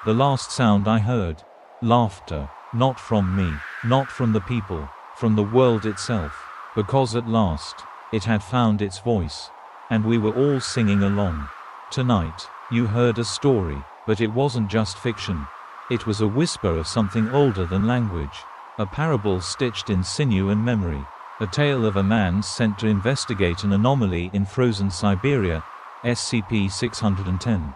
The last sound I heard. Laughter. Not from me. Not from the people. From the world itself. Because at last, it had found its voice. And we were all singing along. Tonight, you heard a story, but it wasn't just fiction. It was a whisper of something older than language. A parable stitched in sinew and memory. A tale of a man sent to investigate an anomaly in frozen Siberia, SCP-610.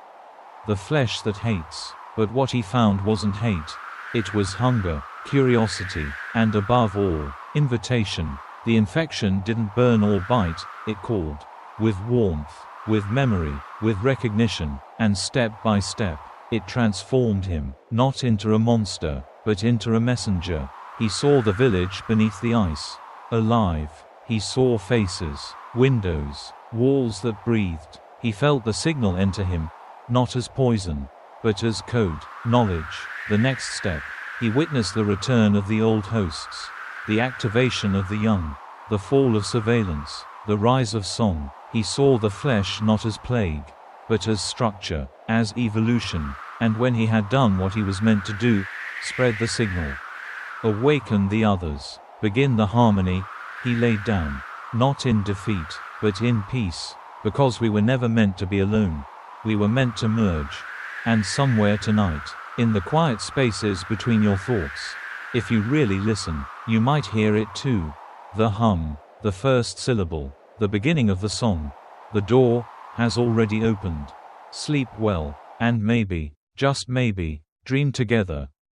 The flesh that hates. But what he found wasn't hate. It was hunger, curiosity, and above all, invitation. The infection didn't burn or bite, it called. With warmth, with memory, with recognition, and step by step, it transformed him, not into a monster, but into a messenger. He saw the village beneath the ice. Alive. He saw faces, windows, walls that breathed. He felt the signal enter him, not as poison, but as code, knowledge. The next step. He witnessed the return of the old hosts, the activation of the young, the fall of surveillance, the rise of song. He saw the flesh not as plague, but as structure, as evolution, and when he had done what he was meant to do, spread the signal. Awaken the others. Begin the harmony. He laid down, not in defeat, but in peace, because we were never meant to be alone. We were meant to merge. And somewhere tonight, in the quiet spaces between your thoughts, if you really listen, you might hear it too. The hum, the first syllable, the beginning of the song. The door has already opened. Sleep well, and maybe, just maybe, dream together.